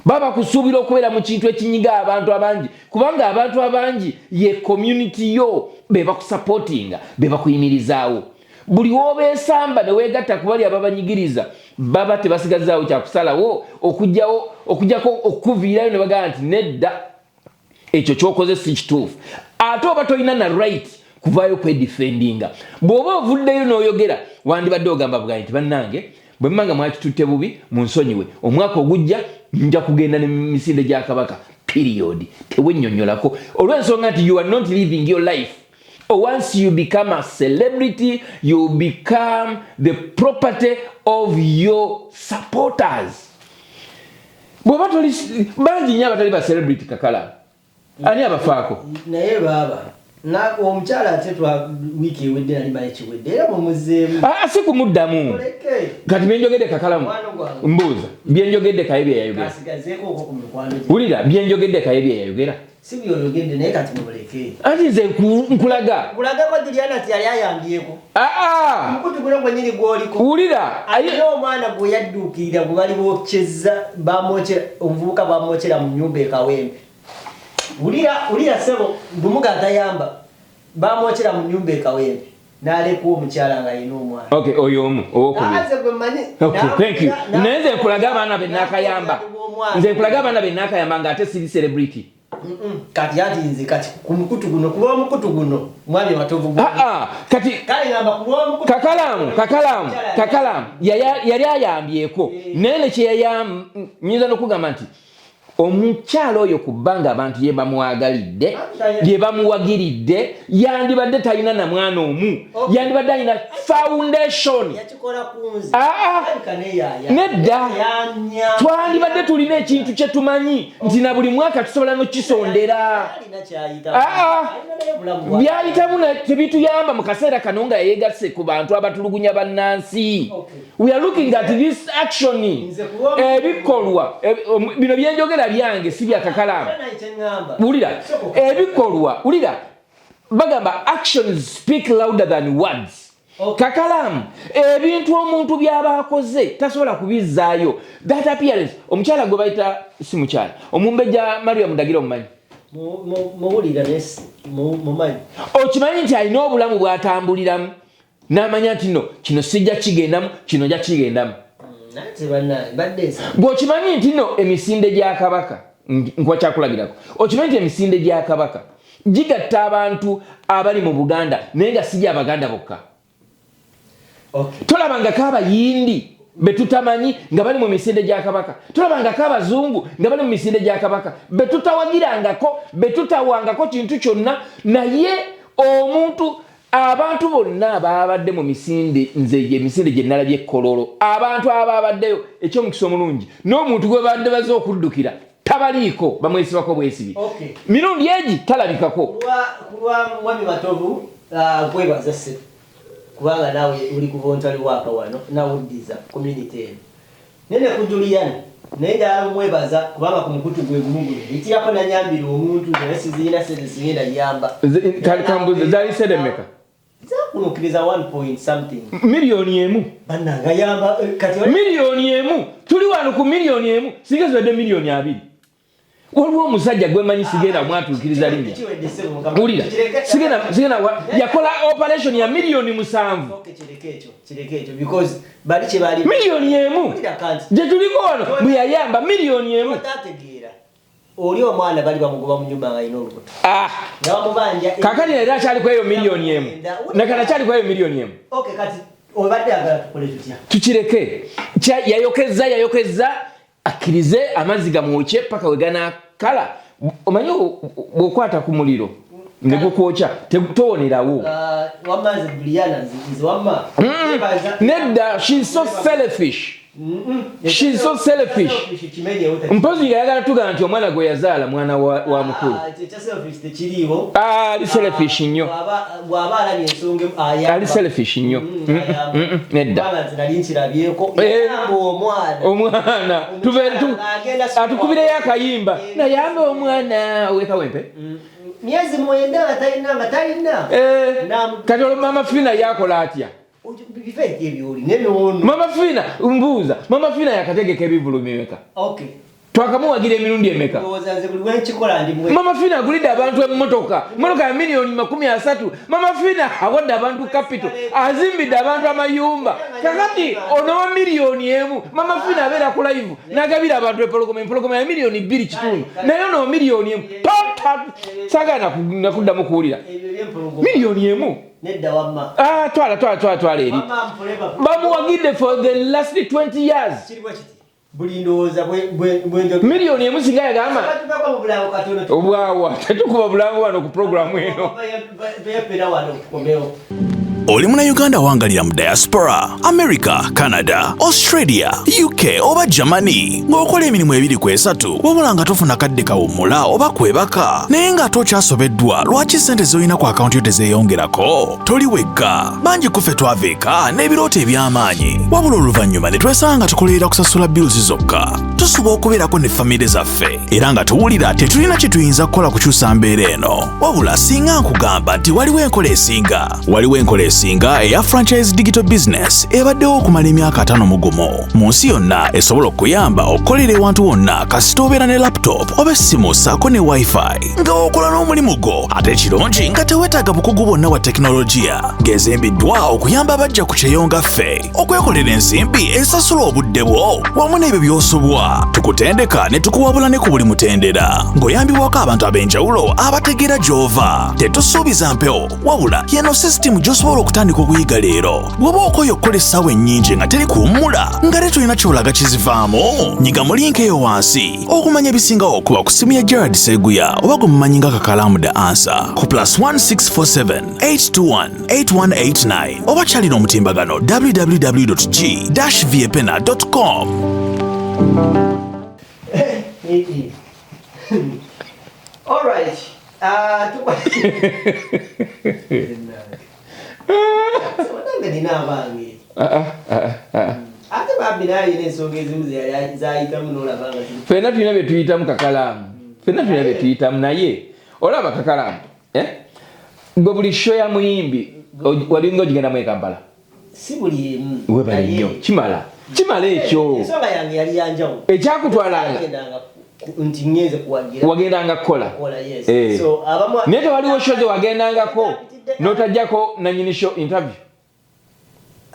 baba kusuubira okubeera mu kintu ekinyiga abantu abangi kubanga abantu abangi ye community yo be bakusupportinga be bakuyimirizaawo. Buli w'obeesamba ne weegatta ku bali ababanyigiriza baba tebasigazaawo kyakusalawo okugjako okuviirayo ne bagamba nti nedda ekyo kyokoze si kituufu ate oba tolina na right kuvaayo kwedifendinga. Bw'oba ovuddeyo n'oyogera wandibadde ogamba bugayi nti bannange bwe mmanga mwakitutte bubi munsonyiwe omwaka ogujja nja kugenda ne misinde gya kabaka period tewennyonnyolako olw'ensonga nti you are not living your life. Once you become a celebrity you become the property of your supporters. Bw'oba toli bangi nnyo abatali ba celebrity Kakala ani abafaako naye baba na omukyala ate twa wiki ewedde nali baye kiwedde era mumuzeemu si kumuddamu kati byenjogedde Kakalamu mbuuza byenjogedde kaye bye yayogera asigazeeko okwo ku mikwano wulira byenjogedde kaye bye yayogera si byologedde naye kati mubuleke ati nze nkulagako Juliana ti yali ayambyeko mukutu guno gwennyini gwoliko wulira ayina omwana gwe yadduukirira gwe bali bokyeza omuvubuka bamwokyera mu nnyumba ekawempe. Ulira sebo bumuga atayamba bamwokyera mu nyumba ekawempe n'alekuwa omukyala nga yina omwana. Okay oyomu owokubiri. Gwe mmanyi. Okay thank you. Nze nkulaga abaana be nakayamba. Nze nkulaga abaana be nakayamba ng'ate siri celebrity. Kati yati nze kati ku mukutu guno kuba omukutu guno mwami Matovu. Kati kale ngamba kuba omukutu. Kakalamu yali ayambyeko nene kye yayamba nyinza n'okugamba nti omukyalo oyo kubanga abantu ye bamuwagalidde ye bamuwagiridde yandibadde talina na mwana omu yandibadde alina foundation yakikola kunzi nedda twandibadde tulina ekintu kye tumanyi nti na buli mwaka tusobola n'okisondera byayitamu tebituyamba mu kaseera kano nga yeegasse ku bantu abatulugunya bannansi. We are looking at this action ebikolwa bino byenjogera byange si bya Kakalamu wulira ebikolwa wulira bagamba actions speak louder than words. Kakalamu ebintu omuntu by'abakoze tasobola kubizzaayo. That appearance omukyala gwe bayita si mukyala omumbejja Maria Mudagira omumanyi muwulira nesi mumanyi okimanyi nti alina obulamu bw'atambuliramu n'amanya nti no kino sijja kigendamu kino nja kigendamu. Bw'okimanyi nti no emisinde gya kabaka nkuba kyakulabirako okimanyi nti emisinde gya kabaka gigatta abantu abali mu Buganda naye nga si gy'Abaganda bokka. Tolabangako abayindi be tutamanyi nga bali mu misinde gya kabaka tolabangako abazungu nga bali mu misinde gya kabaka be tutawagirangako be tutawangako kintu kyonna naye omuntu abantu bonna ababadde mu misinde nze emisinde gye nalabye Kololo abantu ababaddeyo ekyomukisa omulungi n'omuntu gwe badde baze okuddukira tabaliiko bamwesibako bwesibi mirundi egi talabikako kulwa mwami Matovu kwebaza se kubanga nawe uli ku voluntary work wano nawuddiza community eno nene ku Juliana naye ddala mwebaza kubanga ku mukutu gwe gumuguno itiyako nanyambira omuntu naye sizirina sente zigenda yamba kambuze zali sedemeka kunukiriza 1 point something milioni emu bananga yamba kati milioni emu tuli wano ku milioni emu singa zibadde milioni 2 waliwo omusajja gwemanyi sigenda mwatuukiriza linnya wulira sigenda yakola operation ya milioni 7 kireke ekyo because bali kye bali milioni emu gye tuliko wano bwe yayamba milioni emu tategeera oli omwana bali bamugoba mu nyumba nga alina olubuto bamubanja kakati era akyaliko eyo milioni emu nakana akyaliko eyo milioni emu kati obadde agala tukole tutya tukireke yayokeza akkirize amazzi gamwokye paka we ganakala omanyi bw'okwata ku muliro ne gukwokya towonerawo wamazi buliyana nzikize wamma nedda she's so selfish she's so selfish mpozi yayagala tugamba nti omwana gwe yazaala mwana wa mukulu ali selfish nnyo ali selfish nnyo nedda omwana atukubireyo akayimba nayamba omwana owekawempe myezi 9 nga talina kati olwo mama fina yakola atya mama fina mbuuza mama fina yakategeka ebivulu emeka twakamuwagira emirundi emeka mama fina agulidde abantu emmotoka ya milioni 30 mama fina awadde abantu capital azimbidde abantu amayumba kakati onowa milioni emu mama fina abeera ku live nagabira abantu empologoma ya milioni 2 kitundu naye onowa milioni emu sagana nakuddamu kuwulira milioni emu nedda wamma twala eri bamuwagidde for the last 20 years bulindoza milioni emu singa yagamba obwawa tetukuba bulango wano ku programu eno oli munnayuganda wangalira mu diaspora America, Canada, Australia, UK oba Germany ng'okola emirimu 2-3 wabula nga tofuna kadde kawummula oba kwebaka naye nga tokyasobeddwa lwaki ssente z'olina ku akawunti yo tezeeyongerako toli wekka bangi kuffe twaveeka n'ebirooto eby'amaanyi wabula oluvannyuma ne twesanga nga tukolerera kusasula bills zokka tusuba okubeerako ne famire zaffe era nga tuwulira tetulina kye tuyinza kukola kukyusa mbeera eno wabula singa nkugamba nti waliwo enkola esinga eya franchise digital business ebaddewo okumala emyaka 5 mugumu mu nsi yonna esobola okuyamba okukolera ewantu wonna kasita obeera ne laptop oba essimu ssaako ne wifi nga okola n'omulimu gwo ate ekirungi nga teweetaaga bukugu bwonna bwa tekinologiya ng'ezimbiddwa okuyamba abajja ku kyeyonga ffe okwekolera ensimbi esasula obudde bwo wamu n'ebyo by'osobwa tukutendeka ne tukuwabula ne ku buli mutendera ng'oyambibwako abantu ab'enjawulo abategeera gy'ova tetusuubiza mpewo wabula yeno sisitimu gy'osobola okutandika okuyiga leero bw'oba okoye okukola essaawa ennyingi nga teri kuwummula nga te tolina kyolaga kizivaamu nyiga mu linka eyo wansi okumanya ebisingawo okuba ku simu ya Gerard Seguya oba gwe mumanyi nga Kakalamu the answer ku +1647 821 8189 oba kyalina omutimbagano www.g-viepena.com. All right. Fena tulina bye tuyitamu Kakalamu naye olaba Kakalamu gwe buli show ya muyimbi walinga ogigendamu e Kampala si buli emu webali nnyo kimala ekyo ensonga yange yali yanjawo ekyakutwalanga nti ngeze kuwagira wagendanga kukola so abamu naye tewaliwo show ze wagendangako n'otajjako nannyini show interview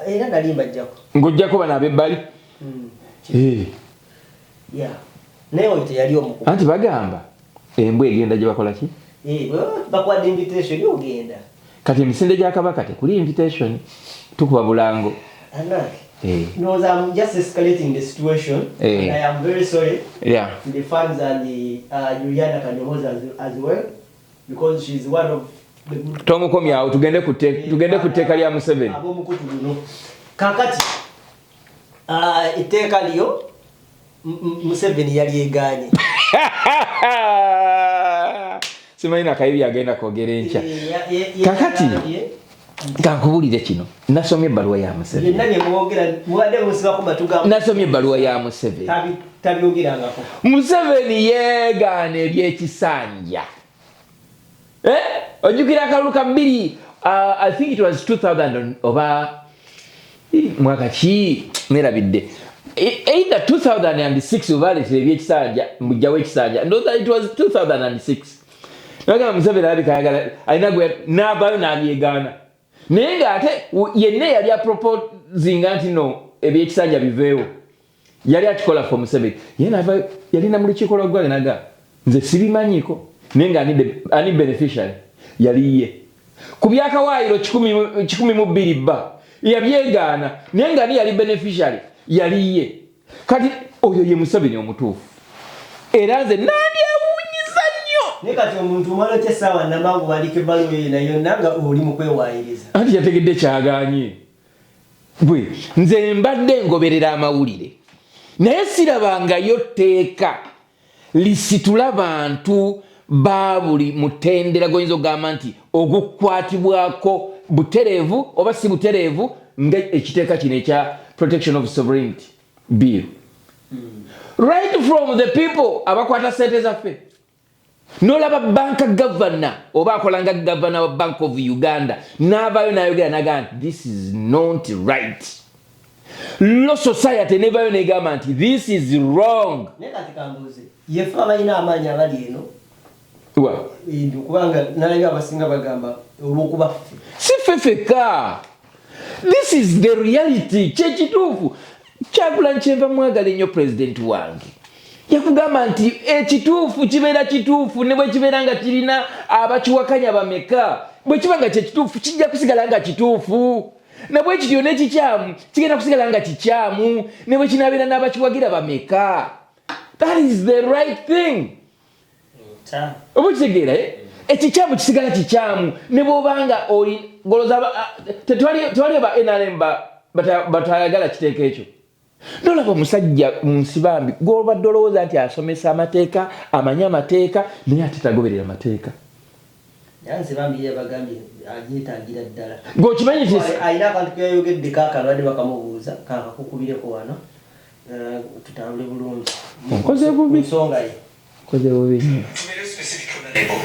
era nalimba jjako ng'ojjako bano ab'ebbali naye oyo teyali omukugu anti bagamba embwa egenda gye bakola ki bakwadde invitation ogenda kati emisinde gya kabaka tekuli invitation tukuba bulango No, I'm just escalating the situation. And I am very sorry to the fans and the Juliana Kanyomoza as well, because she's one of the good. Tomu komya tugende kuteka lya Museveni. Kakati iteka liyo Museveni yali eganye. Simanyi akayibi agenda kwogera enkya. Kakati kankubulire kino nasomye ebbaluwa ya Museveni. Nasomye ebbaluwa ya Museveni. Tabyogerangako. Museveni yeegaana ebyekisanja. Ojjukira akalulu kabbiri I think it was 2000 oba mwaka ki nerabidde either 2006 obalete ebyekisanja mujjawo ekisanja no that it was 2006 naga Museveni abikayagala alina gwe nabayo nabyegaana naye ng'ate yenna yali aproposing anti no ebyekisanja biveewo yali akikola for Museveni ye nava yalina mu lukiiko lwa ggwanga naga nze sibimanyiiko naye nga ani beneficiary yali ye ku byakawaayiro 1,200 bba yabyegaana naye nga ani yali beneficiary yali ye kati oyo ye Museveni omutuufu era nze nandyewuunyiza nnyo naye kati omuntu omala otya essaawa namangu wandika ebbaluwa eyo nayo nanga oli mu kwewaayiriza anti yategedde kyagaanye bwe nze mbadde ngoberera amawulire naye sirabangayo tteeka lisitula bantu ba buli mutendera goyinza okugamba nti ogukwatibwako butereevu oba si butereevu ng'ekiteeka kino ekya protection of sovereignty bill right from the people abakwata sente zaffe n'olaba banka governor oba akolanga governor wa Bank of Uganda n'avaayo n'ayogera naga nti this is not right. Law society nevayo negamba nti this is wrong. naye kati kambuuze yefe abalina amaanyi abali eno kubanga nalabye abasinga bagamba olw'okuba si ffeffeka. This is the reality. Kyekituufu Kyagulanyi kyenva mwagala ennyo president wange yakugamba nti ekituufu kibeera kituufu ne bwe kibeera nga kirina abakiwakanya bameka bwe kiba nga kyekituufu kijja kusigala nga kituufu na bwe kityo n'ekikyamu kigenda kusigala nga kikyamu ne bwe kinaabeera n'abakiwagira bameka. That is the right thing. Oba kitegeera ekikyamu kisigala kikyamu ne bw'obanga oli goloza tewali ba NRM batayagala kiteeka ekyo. Nolaba omusajja mu nsi bambi gw'obadde olowooza nti asomesa amateeka amanye amateeka naye ate tagoberera amateeka. yanze bambi yabagambye agyetaagira ddala ng'okimanyi nti alina akantu keyayogedde kakalwadde bakamubuuza kakakukubireko wano tutambule bulungi nkoze bubi nsonga ye nkoze bubi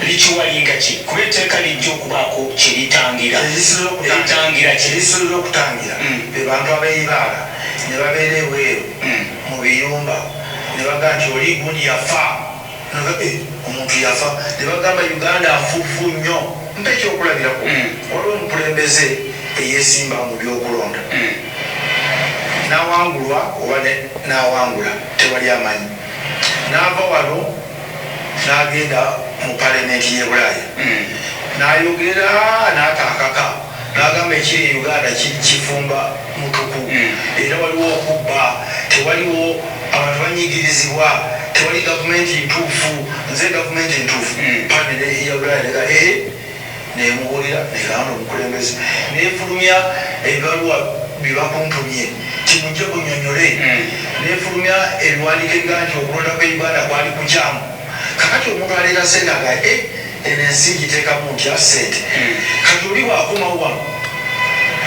likiwalinga ki kuba etteeka lijja okubaako kyeritangira kirisobola okutangira be bantu abeyibaala ne babeera ebweru mu biyumba ne bagaa nti oli gundi yafa omuntu yafa ne bagamba Uganda nfuufu nnyo mpa ekyokulabirako waliwo omukulembeze eyeesimba mu byokulonda n'awangulwa oba n'awangula tewali amanyi n'ava wano n'agenda mu palamenti y'e Bulaaya n'ayogera n'ataakaka n'agamba ekiri Uganda kifumba mutuku era waliwo okubba tewaliwo abantu banyigirizibwa tewali gavumenti ntuufu nze gavumenti ntuufu panele ya Bulaaya nega nemubuulira negamba omukulembeze nefulumya ebibaluwa bibakuntumye timujja bunyonyole nefulumya ebiwandiiko ebiga nti okulonda kwe Uganda kwali kukyamu kakati omuntu aleera sente aga eno ensi giteekamu ntya sente kati oli waakomawo wano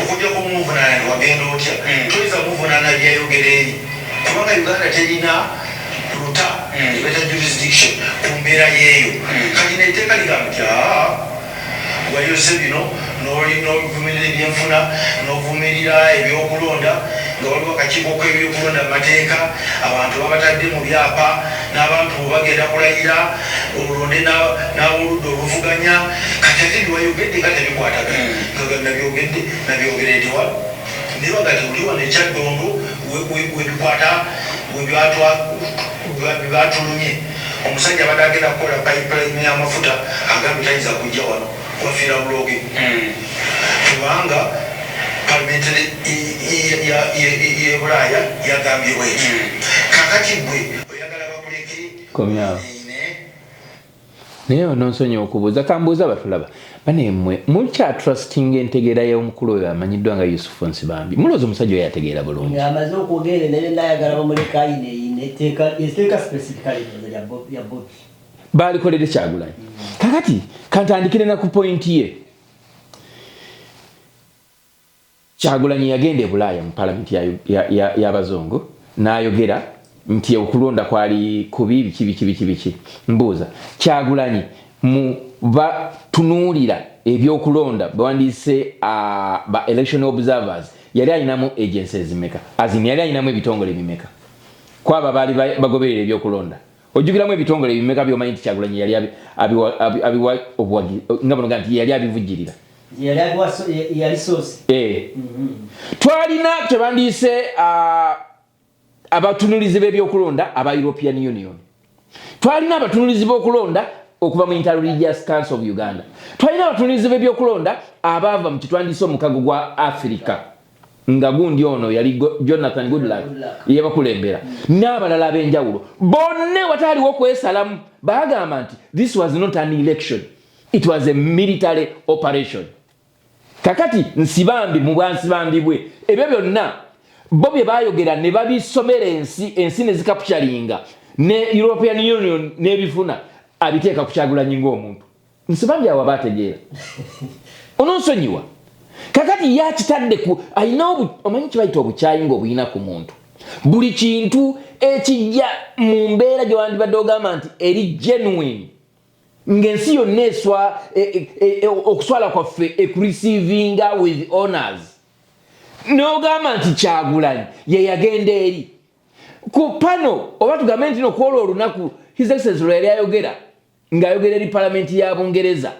okujja kumuvunaana newagenda otya toyinza muvunaana byayogera eri kubanga Uganda terina luta ebeta jurisdiction ku mbeera yeeyo kati neteeka ligamba nti wayose bino n'ovumirira ebyenfuna n'ovumirira ebyokulonda nga waliwo akakiiko k'ebyokulonda mu mateeka abantu babatadde mu byapa n'abantu bagenda kulayira olulonde n'aboludde oluvuganya kati ate biwayogedde nga tebikwatagana nabyogere nti wano niba nga tuli wano ekyaddondo webyatulumye omusajja abadde agenda kukola pipeline y'amafuta agambye tayinza kujja wano wafiira buloge kubanga palamenti y'e Bulaaya yagambye bwekyo kakati gwe oyagala bakuleke komyawo naye ononsonyiwa okubuuza kambuuza batulaba banemwe mukyatrustinga entegeera y'omukulu oyo amanyiddwa nga Yusufu Nsibambi mulowooza omusajja oyo yategeera bulungi amaze okwogera naye nayagala bamuleka ayine etteeka specifically ya Bobi baalikolere Kyagulanyi kakati kantandikire na ku pointi ye Kyagulanyi yagenda e Bulaaya mu palamenti y'abazungu n'ayogera nti okulonda kwali kubi biki mbuuza Kyagulanyi mu batunuulira ebyokulonda bawandise ba election observers yali ayinamu agencies meka azini yali ayinamu ebitongole bimeka kwaba bali bagoberera ebyokulonda ojugiramu ebitongole bimeka byomanyi nti Kyagulanyi yali abiwa obwagi ngabano ganti yali abivujirira yali source twalina tebandise abatunulizi b'ebyokulonda aba European Union twalina abatunulizi b'okulonda okuva mu Inter-Religious Council of Uganda twalina abatunulizi b'ebyokulonda abava mu kitwandise omukago gwa Africa nga gundi ono yali Jonathan Goodluck yebakulembera n'abalala ab'enjawulo bonne wataaliwo kwesalamu bagamba nti this was not an election, it was a military operation. Kakati nsibambi mu bwansibambi bwe ebyo byonna bo bye bayogera ne babisomera ensi ne zikapchalinga ne European Union n'ebifuna abiteeka ku Kyagulanyi ng'omuntu nsibambi awo bategeera ononsonyiwa kakati yakitadde ku ayina omanyi kibayita obukyayi ng'obuyina ku muntu buli kintu ekijja mu mbeera gye wandibadde ogamba nti eri genuine ng'ensi yonna eswa okuswala kwaffe ekurecevinga with honors n'ogamba nti Kyagulanyi ye yagenda eri ku pano oba tugambe nti nokwolwa olunaku His Excellency lwe yali ayogera ng'ayogera eri palamenti ya Bungereza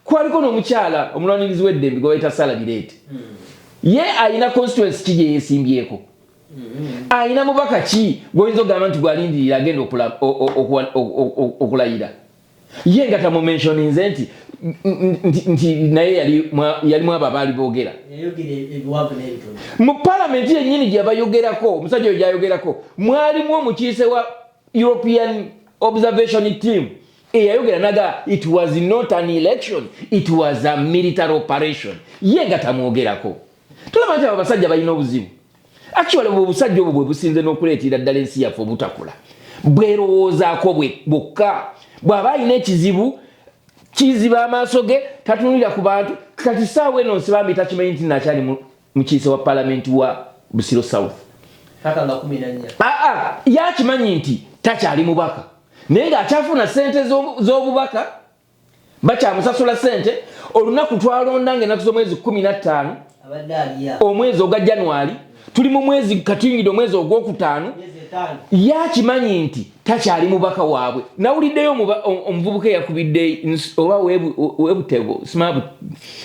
kwaliko n'omukyala omulwanirizi w'eddembe gwe bayita Sarah Birete ye ayina constituency ki gye yeesimbyeko ayina mubaka ki gwoyinza ogamba nti gwalindirira agenda okulayira ye nga tamumentioninze nti naye yalimu abo abaali boogera mu palamenti yennyini gye bayogerako omusajja oyo gyayogerako mwalimu omukiise wa European Observation Team eyayogera naga it was not an election, it was a military operation. Ye nga tamwogerako tulaba nti abasajja balina obuzibu actually obusajja obwo bwe businze n'okuleetera ddala ensi yaffe obutakula bwerowoozaako bwokka bw'aba alina ekizibu kiziba amaaso ge tatunulira ku bantu kati saawa eno nsibambi takimanyi nti nakyali mukiise wa palamenti wa Busiro South yakimanyi nti takyali mubaka naye ng'akyafuna ssente z'obubaka bakyamusasula ssente olunaku twalonda ng'ennaku z'omwezi 15 omwezi ogwa January tuli mu mwezi katingidde omwezi ogwokutaano yakimanyi nti takyali mubaka waabwe nawuliddeyo omuvubuka yakubidde oba webutebo simabu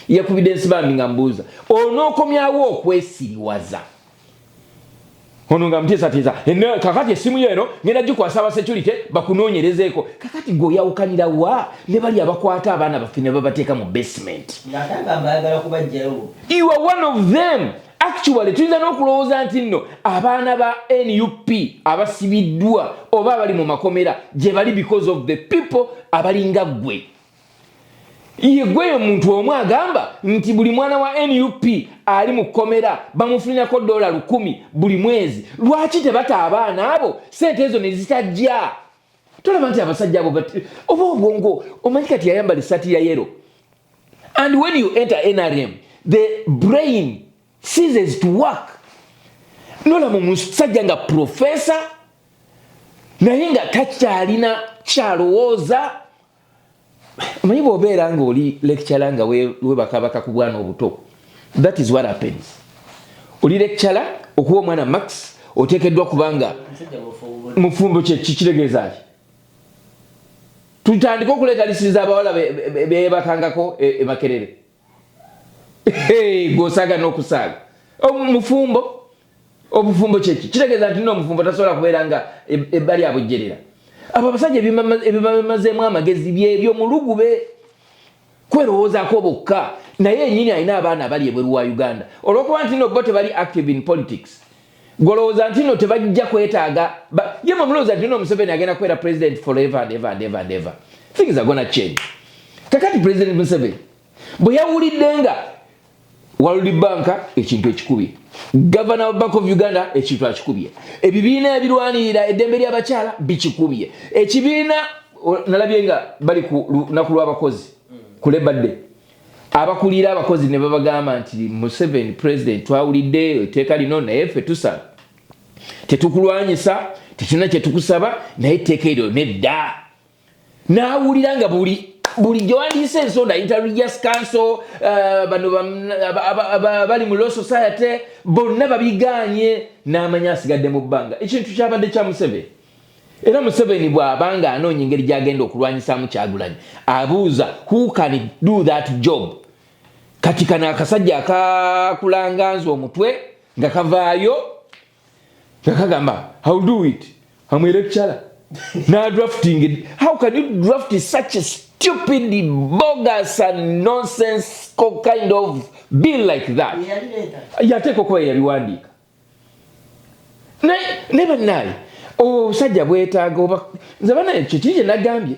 yakubidde ensibambi nga mbuuza onookomyawo okwesiriwaza ono nga mutiisatiisa kakati essimu yeeno ngenda gikwasa aba security bakunoonyerezeeko kakati gweoyawukanira wa ne bali abakwata abaana baffe ne babateeka mu basement you are one of them. Actually tuyinza n'okulowooza nti nno abaana ba NUP abasibiddwa oba abali mu makomera gye bali because of the people abalinga ggwe ye gweyo muntu omu agamba nti buli mwana wa NUP ali mu kkomera bamufuninako $100 buli mwezi lwaki tebata abaana abo sente ezo ne zitajja tolaba nti abasajja abo oba obwongo omanyi kati yayambala essaati ya yero and when you enter NRM the brain ceases to work. Nola musajja nga professor naye nga takyalina kyalowooza omanyi bw'obeera ng'oli lecturer nga webakabaka ku bwana obuto that is what happens. Oli lecturer okuba omwana max oteekeddwa kubanga mufumbo kitegeeza ki tutandika okuleeta lisiriza abawala bebakangako Makerere gosaaga n'okusaaga obufumbo kyeki kitegeeza nti n'omufumbo tasobola kubeera nga ebbali abujjerera abo abasajja ebibamazeemu amagezi by'omulugube kwerowoozaako bokka naye ennyini alina abaana abali ebweru wa Uganda olw'okuba nti nno bo tebali active in politics golowooza nti nno tebajja kwetaaga ye mulowooza nti nno Museveni agenda kubeera president forever and ever and ever and ever. Things are gonna change. Kakati President Museveni bwe yawulidde nga World Bank ekintu ekikubye Governor of Bank of Uganda ekintu akikubye ebibiina ebirwanirira eddembe ly'abakyala bikikubye ekibiina nalabye nga bali ku lunaku lw'abakozi ku Labor Day abakulira abakozi ne babagamba nti Museveni president twawulidde etteeka lino naye ffe tusa tetukulwanyisa tetuna kye tukusaba naye etteeka eryo nedda n'awulira nga buli buli gyewandiyise ensonda Inter-Religious Council bano bali mu Law Society bonna babiganye n'amanya asigadde mu bbanga ekintu kyabadde kya Museveni era Museveni bw'abanga anoonya engeri gy'agenda okulwanyisaamu Kyagulanyi abuuza who can do that job kati kana akasajja akakulanganza omutwe nga kavaayo nga kagamba how do it amwerekchala na drafting it. How can you draft such a stupid, bogus and nonsense kind of bill like that? Yateko kwa yaliwandika. Never naye. Sajja bwetaaga nze bana ekyo kije nagambye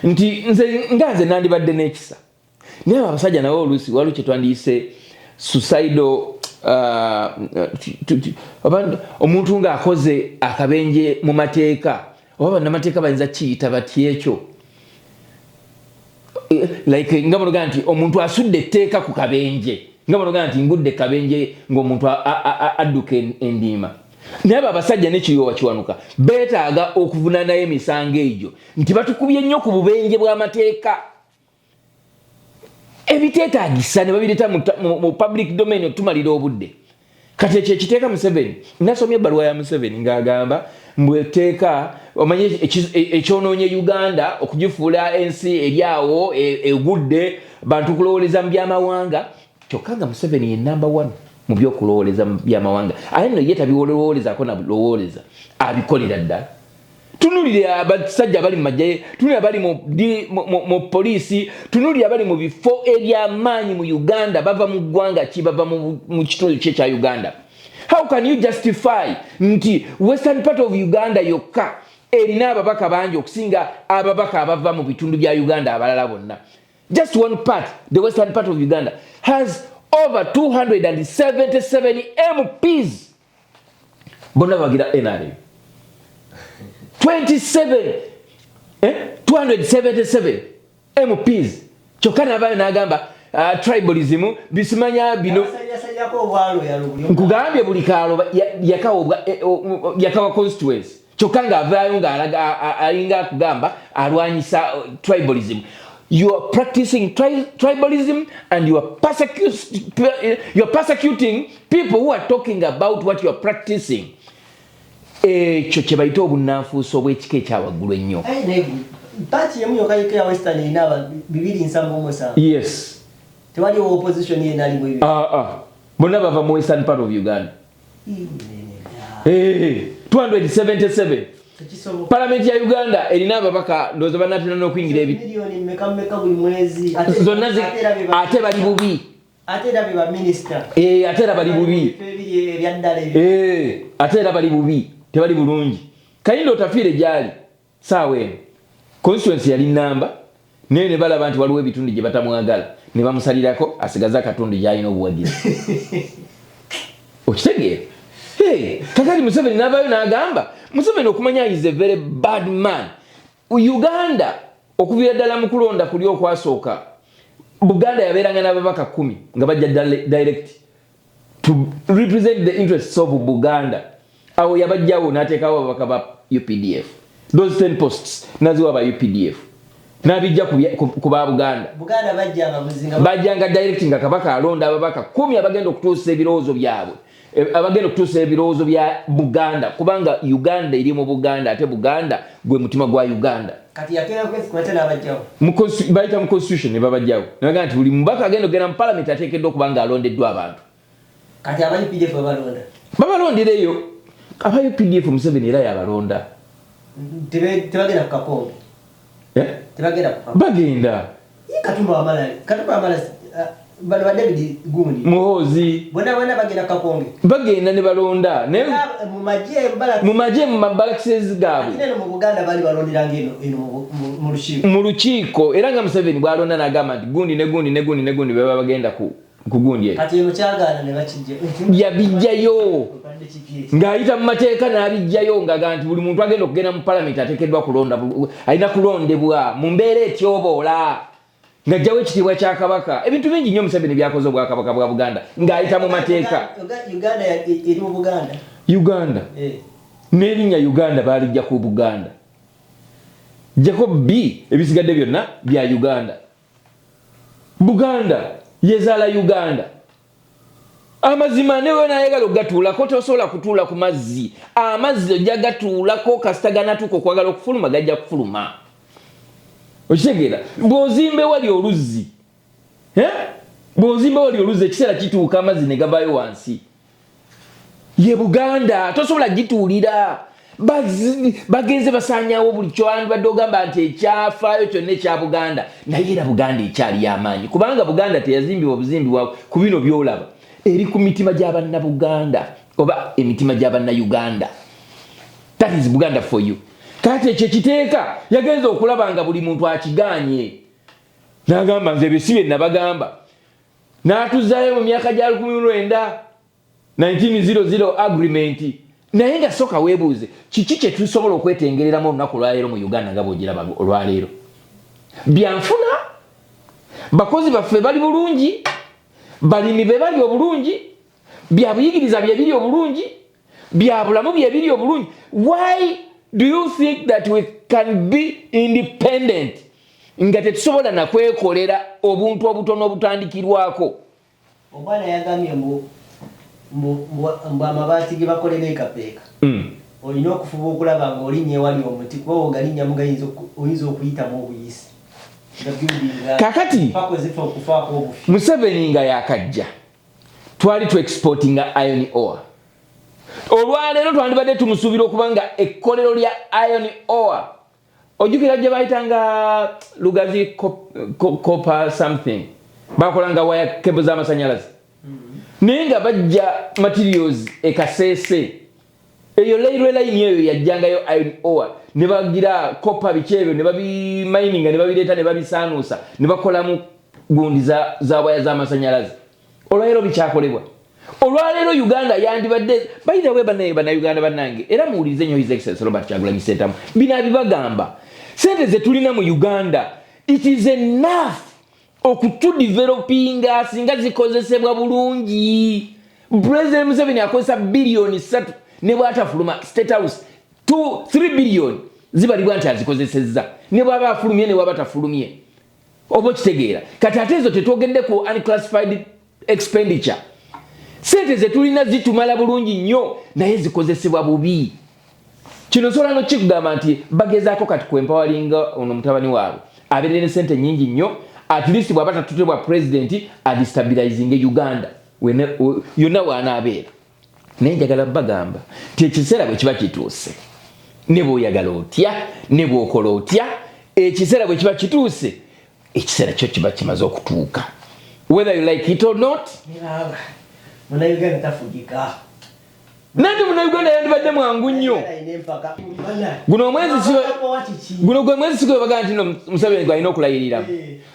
nti nze nganze nandibadde n'ekisa. Naye abasajja nabo oluusi waliwo kye twandiyise suicidal omuntu nga akoze akabenje mu mateeka oba bannamateeka bayinza kiyita bati ekyo like nga banoga nti omuntu asudde etteeka ku kabenje nga banoga nti ngudde kabenje ng'omuntu adduka endiima naye abo abasajja n'ekiyoowa kiwanuka beetaaga okuvunaanayo emisango egyo nti batukubye nnyo ku bubenje bw'amateeka ebiteetaagisa ne babireeta mu public domain okutumalira obudde kati ekyo ekiteeka Museveni nasomye ebbaluwa ya Museveni ng'agamba mbweteeka omanye ekyonoonye Uganda okugifuula ensi eryawo egudde bantu kulowooleza mu byamawanga kyokka nga Museveni ye number 1 mu by'okulowooleza mu byamawanga ate nno ye tabilowoolezako na lowooleza abikolera ddala tunulire abasajja abali mu magye tunulire abali mu poliisi tunulire abali mu bifo eby'amaanyi mu Uganda bava mu ggwanga ki bava mu kitundu kye kya Uganda. How can you justify nti western part of Uganda yokka erina ababaka bangi okusinga ababaka abava mu bitundu bya Uganda abalala bonna? Just one part, the western part of Uganda has over 277 MPs bonna bagira NRM 277 MPs chokana abayo nagamba tribalism bisimanya bino nkugambye buli kalo yakawa constituency chokanga avayo nga alinga kugamba alwanyisa tribalism. You are practicing tribalism and you are persecuting people who are talking about what you are practicing. Ekyo kye bayita obunanfuuso obw'ekika ekyawaggulu ennyo. Party yamu yokayika ya Western inaba 277. Yes. Tewali opposition ye nali mwe. Bonna bava mu Western part of Uganda. 277. Parliament ya Uganda erina ababaka ndozo banatena n'okuyingira milioni mmeka buli mwezi. Zonna ate bali bubi. Ate dabe ba minister. Ate bali bubi. Ate bali bubi. Tebali bulungi. Kayindo otafiire gyali. Saawe. Constituency yali namba. Ne balaba nti waliwo ebitundu gye batamwagala. Ne bamusalirako asigaza akatundu gyalina obuwagizi. Okitegeera? Kakati Museveni n'abayo n'agamba. Museveni okumanya is a very bad man. Uganda okuviira ddala mu kulonda kuli okwasooka. Buganda yabeeranga n'ababaka 10 nga bajja direct to represent the interests of Buganda. Awo yabajjawo n'ateekawo ababaka ba UPDF. Those 10 posts naziwa ba UPDF. N'abijja ku ba Buganda. Buganda bajja abamuzinga. Bajjanga direct nga kabaka alonda ababaka 10 abagenda okutuusa ebirowoozo byabwe. Abagenda okutuusa ebirowoozo bya Buganda kubanga Uganda eri mu Buganda ate Buganda gwe mutima gwa Uganda. Kati yakera kwesi abajjawo. Bayita mu constitution ne babajjawo. Naga nti buli mubaka agenda okugenda mu parliament ateekeddwa okubanga alondeddwa abantu. Kati aba UPDF babalonda. Babalondireyo. Aba UPDF Museveni era yabalonda. Tebagenda ku Kakonge. Tebagenda ku Kakonge. Bagenda. Katumba amala bano ba David Gundi. Muhozi. Bona bagenda ku Kakonge. Bagenda ne balonda. Mu maje mu mabalakses gaabwe. Ate no mu Buganda bali balondiranga eno mu lukiiko. Mu lukiiko era nga Museveni bwalonda n'agamba nti Gundi baba bagenda ku Gundi. Kati eno kyagaana ne bakijja. Yabijjayo. Ng'ayita mu mateeka n'abijjayo ng'agamba nti buli muntu agenda okugenda mu parliament ateekeddwa kulonda alina kulondebwa mu mbeera etyoboola. Ng'ajjawo ekitiibwa kya kabaka. Ebintu bingi nnyo Museveni byakoze obwakabaka bwa Buganda ng'ayita mu mateeka. Uganda eri mu Buganda. Uganda. N'erinnya Uganda baalijja ku Buganda. Jacob B ebisigadde byonna bya Uganda. Buganda yezaala Uganda. Amazima newe nayagala ogatulako tosobola kutuula ku mazzi. Amazzi ojja gatulako kasita ganatuuka okwagala okufuluma gajja kufuluma. Okitegeera bw'ozimba wali oluzzi. Bw'ozimba wali oluzzi ekiseera kituuka amazzi ne gavaayo wansi. Ye Buganda tosobola gituulira. Bagenze basaanyaawo buli kyowandibadde ogamba nti ekyafaayo kyonna ekya Buganda naye era Buganda ekyali y'amaanyi kubanga Buganda teyazimbibwa buzimbibwa ku bino by'olaba eri ku mitima gy'Abannabuganda oba emitima gy'Abannayuganda. That is Buganda for you. Kati ekyo ekiteeka yagenza okulaba nga buli muntu akigaanye n'agamba nze bye si bye nabagamba n'atuzzaayo mu myaka gya 1900 agreement. Naye nga soka weebuuze kiki kye tusobola okwetengereramu olunaku olwaleero mu Uganda nga bw'ogiraba olwaleero. Byanfuna bakozi baffe bali bulungi, balimi be bali obulungi, bya buyigiriza bye biri obulungi, bya bulamu bye biri obulungi. Why do you think that we can be independent nga tetusobola na kwekolera obuntu obutono obutandikirwako? Obwana yagambye mbu amabaati ge bakolera ekapeeka olina okufuba okulaba nga olinnye wali omuti kuba ogalinnya muga oyinza okuyitamu obuyisi. Kakati Museveni nga yakajja twali tu exportinga iron ore. Olwaleero twandibadde tumusuubira okuba nga ekkolero lya iron ore ojjukira gye bayitanga Lugazi copper something bakolanga waya kebo z'amasanyalaze. Naye nga bajja materials ekaseese eyo railway line eyo yajjangayo iron ore ne bagira copper bikyebyo ne babimining ne babireeta ne babisaanuusa ne bakolamu gundi za waya z'amasanyalaze. Olwaleero bikyakolebwa. Olwaleero Uganda yandibadde bayita we Bannayuganda bannange era muwulirize nnyo His Excellency Robert Kyagulanyi Ssentamu bino bibagamba sente ze tulina mu Uganda it is enough okutudevelopinga singa zikozesebwa bulungi. President Museveni akozesa bilioni 3 ne bw'atafuluma State House 3 billion zibalibwa nti azikozesezza ne bw'aba afulumye ne bw'aba tafulumye. Oba kitegeera kati ate ezo tetwogedde ku unclassified expenditure. Sente ze tulina zitumala bulungi nnyo naye zikozesebwa bubi. Kino sola no kikugamba nti bagezaako kati kwempawalinga ono mutabani waabwe abeerere ne sente nnyingi nnyo at least bw'aba tatutebwa president adestabilizing Uganda yonna waanaabeera. Naye njagala bagamba nti ekiseera bwe kiba kituuse ne bw'oyagala otya ne bw'okola otya ekiseera bwe kiba kituuse ekiseera kyo kiba kimaze okutuuka whether you like it or not. Munnayuganda tafugika. Nandi Munnayuganda yandibadde mwangu nnyo. Guno gwe mwezi sigo bagamba nti no Museveni gwalina okulayirira.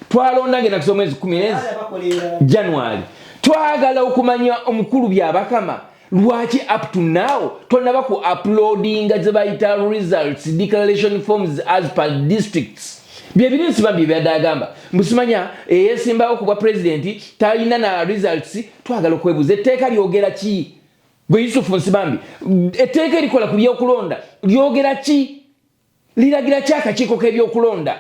Twalonda ngenda kusoma mwezi 10 January. Twagala okumanya omukulu byabakama lwaki up to now tonaba ku uploading ze bayita results declaration forms as per districts. Byebiri nsibambi byadagamba musimanya eyesimbawo kuba president talina na results. Twagala okwebuza etteeka lyogera ki gwe Yusufu Nsibambi etteeka erikola ku byokulonda lyogera ki liragira ki akakiiko k'ebyokulonda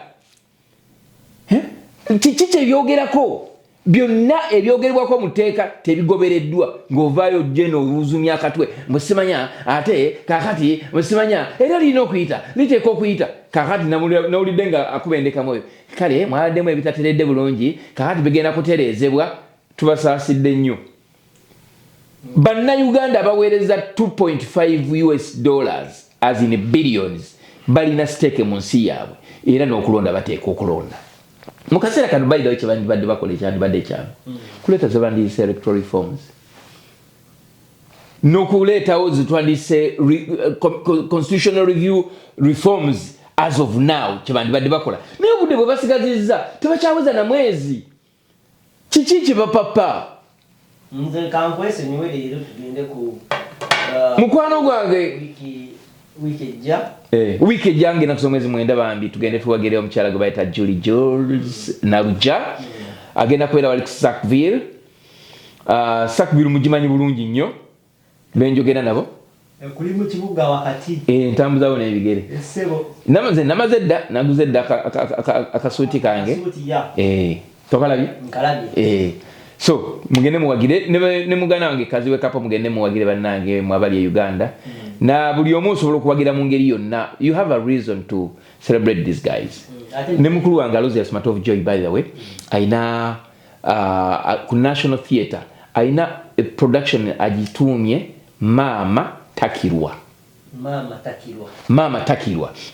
kiki kyebyogerako byonna ebyogerebwako mu tteeka tebigobereddwa ng'ovaayo gye n'oluzumya akatwe musimanya ate kakati musimanya era lirina okuyita liteeka okuyita kakati nawulidde nga akubendekamu oyo kale mwaladdemu ebitateredde bulungi kakati bigenda kutereezebwa tubasaasidde nnyo. Bannayuganda baweereza $2.5 as in billions balina stake mu nsi yaabwe era n'okulonda bateeka okulonda. Mu kaseera kano bayirawo kye bandibadde bakola ekyandibadde ekyamu kuleeta ze bandiyise electoral reforms n'okuleetawo zitwandiyise constitutional review reforms as of now kye bandibadde bakola naye obudde bwe basigazizza tebakyaweza na mwezi kiki kye bapapa. Nze kankwese niwe leero tugende ku mukwano gwange wiki ejja ngenda kusoma mwezi 9 bambi tugende tuwagereyo omukyala gwe bayita Julie Jules Naruja agenda kubeera wali ku Sackville. Sackville mugimanyi bulungi nnyo benjogera nabo kuli mu kibuga wakati ntambuzawo n'ebigere namaze dda naguze dda akasuuti kange tokalabye so mugende muwagire ne muganda wange kazi we kapa mugende muwagire bannange mwabali e Uganda na buli omu osobola okuwagira mu ngeri yonna. You have a reason to celebrate these guys. Ne mukulu wange Aloysius Matovu Joy, by the way, aina ku National Theatre aina production agitumye Mama Takirwa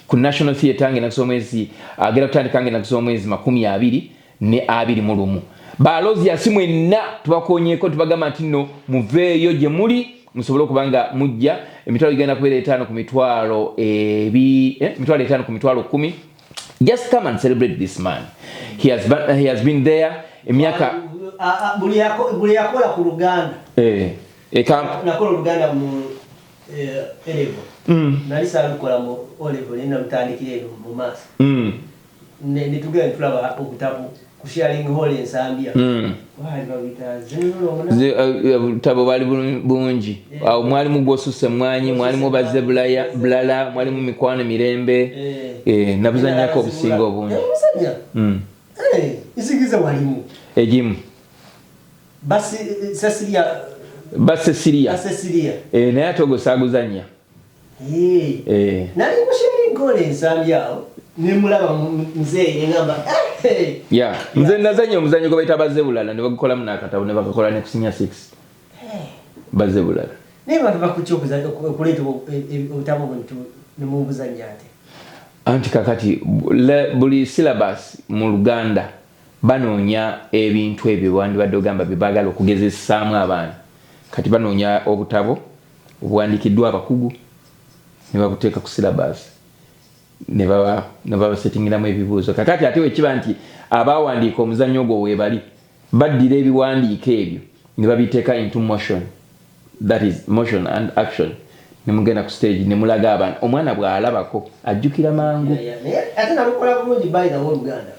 ku National Theatre ange nakusoma mwezi agera kutandika ange nakusoma mwezi 2021 ba Aloysius mwenna tubakonyeko tubagamba nti no muveeyo gye muli musobole okubanga mujja emitwalo igenda kubeera 5 ku mitwalo mitwalo 5 ku mitwalo 10. Just come and celebrate this man. He has been there emyaka buli yakola ku Luganda nakola Luganda mu elevo nali salukola mu olevo nina mutandikire mu maaso ne tugenda tulaba okutabu ku sharing hall in Zambia wali babita tabo bali bungi awo mwali mugosuse mwanyi mwali mubaze bulala mwali mu mikwano mirembe nabuzanyako obusinga obungi isigiza walimu ejimu basi Cecilia naye ate ogosaguzanya nali ku sharing hall in Zambia nemulaba mzee ngamba nze nazanya omuzanyo gwe bayita bazebulala ne bagukola mu nakatabu ne bakakola ne kusinya 6 bazebulala ne bantu bakuchokuza okuleeta obutamu buntu ne mubuzanya ate anti kakati buli syllabus mu Luganda banoonya ebintu ebyo wandibadde ogamba bibagala okugezesaamu abaana kati banoonya obutabo obuwandikiddwa abakugu ne babuteeka ku syllabus ne baba settingiramu ebibuuzo kakati ate wekiba nti abawandiika omuzannyo ogwo weebali baddira ebiwandiiko ebyo ne babiteeka into motion, that is motion and action, ne mugenda ku stage ne mulaga abaana omwana bw'alabako ajjukira mangu ate nalukola bulungi Bayinza w'Oluganda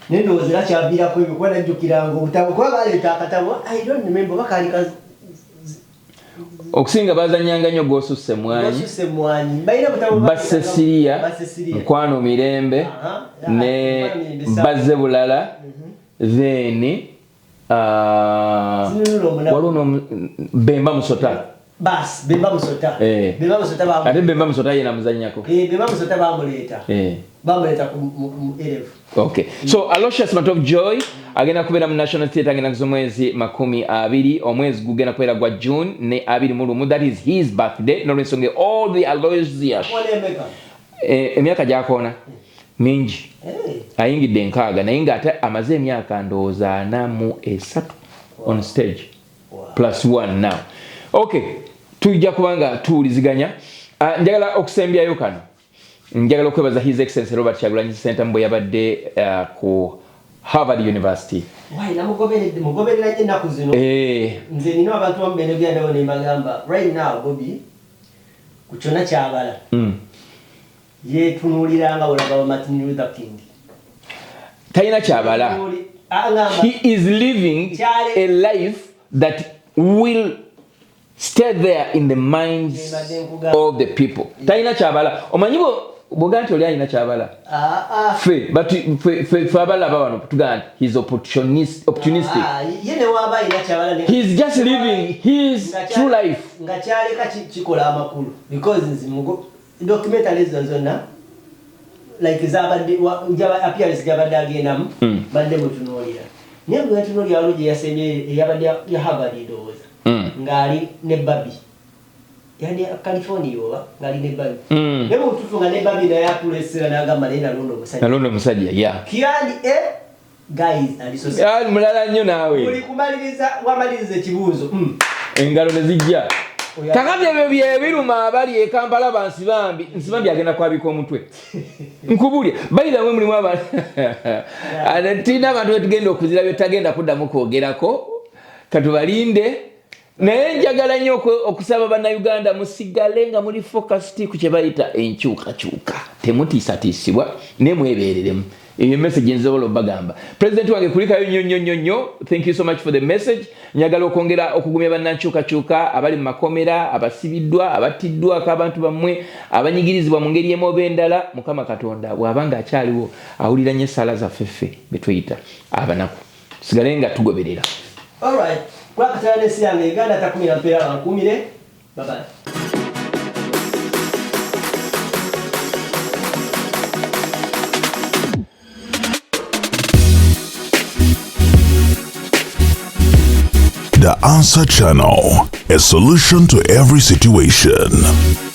nendowooza kyaviirako ebyo kuba najjukiranga obutabo kuba baleeta akatabo I don't remember bakaalika okusinga bazanyanga nnyo gwosusse mwanyi Cecilia Mukwano Mirembe ne bazze bulala then waluno Bemba Musota Bemba Musota ate Bemba Musota yena muzannyako Bemba Musota bamuleta ku elevu. Okay, so Aloysius Matovu Joy agenda kubeera mu National Theatre agenda kuza mwezi 20 omwezi gugenda kubeera gwa June ne 21. That is his birthday. Nolwensonga all the Aloysius emyaka gyakona mingi ayingidde 6 naye nga ate amaze emyaka ndowooza 43 on stage plus 1 now. Okay, tujja kubanga tuwuliziganya njagala okusembyayo kano. Njagala okwebaza His Excellency Robert Kyagulanyi Ssentamu yabadde ku Harvard University. Why mugoberera nnyo ennaku zino. Nze nina abantu bambene byandawo ne mbagamba right now Bobby ku kyonna kyabala. Yeetunuuliranga olaba Martin Luther King. Talina kyabala. He is living a life that will stay there in the minds of the people. Talina kyabala. Omanyibo Boganti oli alina kyabala. But fe abala bawano tuganda he's opportunistic. Yene waba ina kyabala. He's just living his true life. Ngakyaleka kikola amakulu because nzimugo documentaries zonna like zabadde appearance jabadde agendamu badde mutunuulira. Naye bwe tunuulira oluje yasemye yabadde ya Harvard ndowooza. Ngali ne Babi. Yani California oba ngali ne Babi. Nebo tufunga ne Babi na yapulesera nagamba nenda londo musajja. Yeah. Kiani guys ali so. Ya mulala nnyo naawe. Uli kumaliriza wamaliriza ekibuuzo. Engalo ne zijja. Kakati ebyo byebiruma abali e Kampala nsibambi agenda kwabika omutwe. Nkubulya bayira mwe mulimu abali. Anatina abantu betugenda okuzira betagenda kuddamu kwogerako. Katubalinde. Naye njagala nnyo okusaba bannayuganda musigale nga muli focused ku kye bayita enkyukakyuka. Temutiisatiisibwa ne mwebeereremu. eyo message nzobola obagamba. President wange kulikayo nnyo. Thank you so much for the message. Njagala okwongera okugumya bannankyukakyuka abali mu makomera, abasibiddwa, abattiddwa abantu bammwe, abanyigirizibwa mu ngeri emu oba endala. Mukama Katonda bw'abanga akyaliwo awulira nnyo essaala zaffe ffe be tweyita abanaku. Tusigale nga tugoberera. Alright. Kwa katana nesi yange Uganda takumira mpera bankumire. Bye bye. The Answer Channel, a solution to every situation.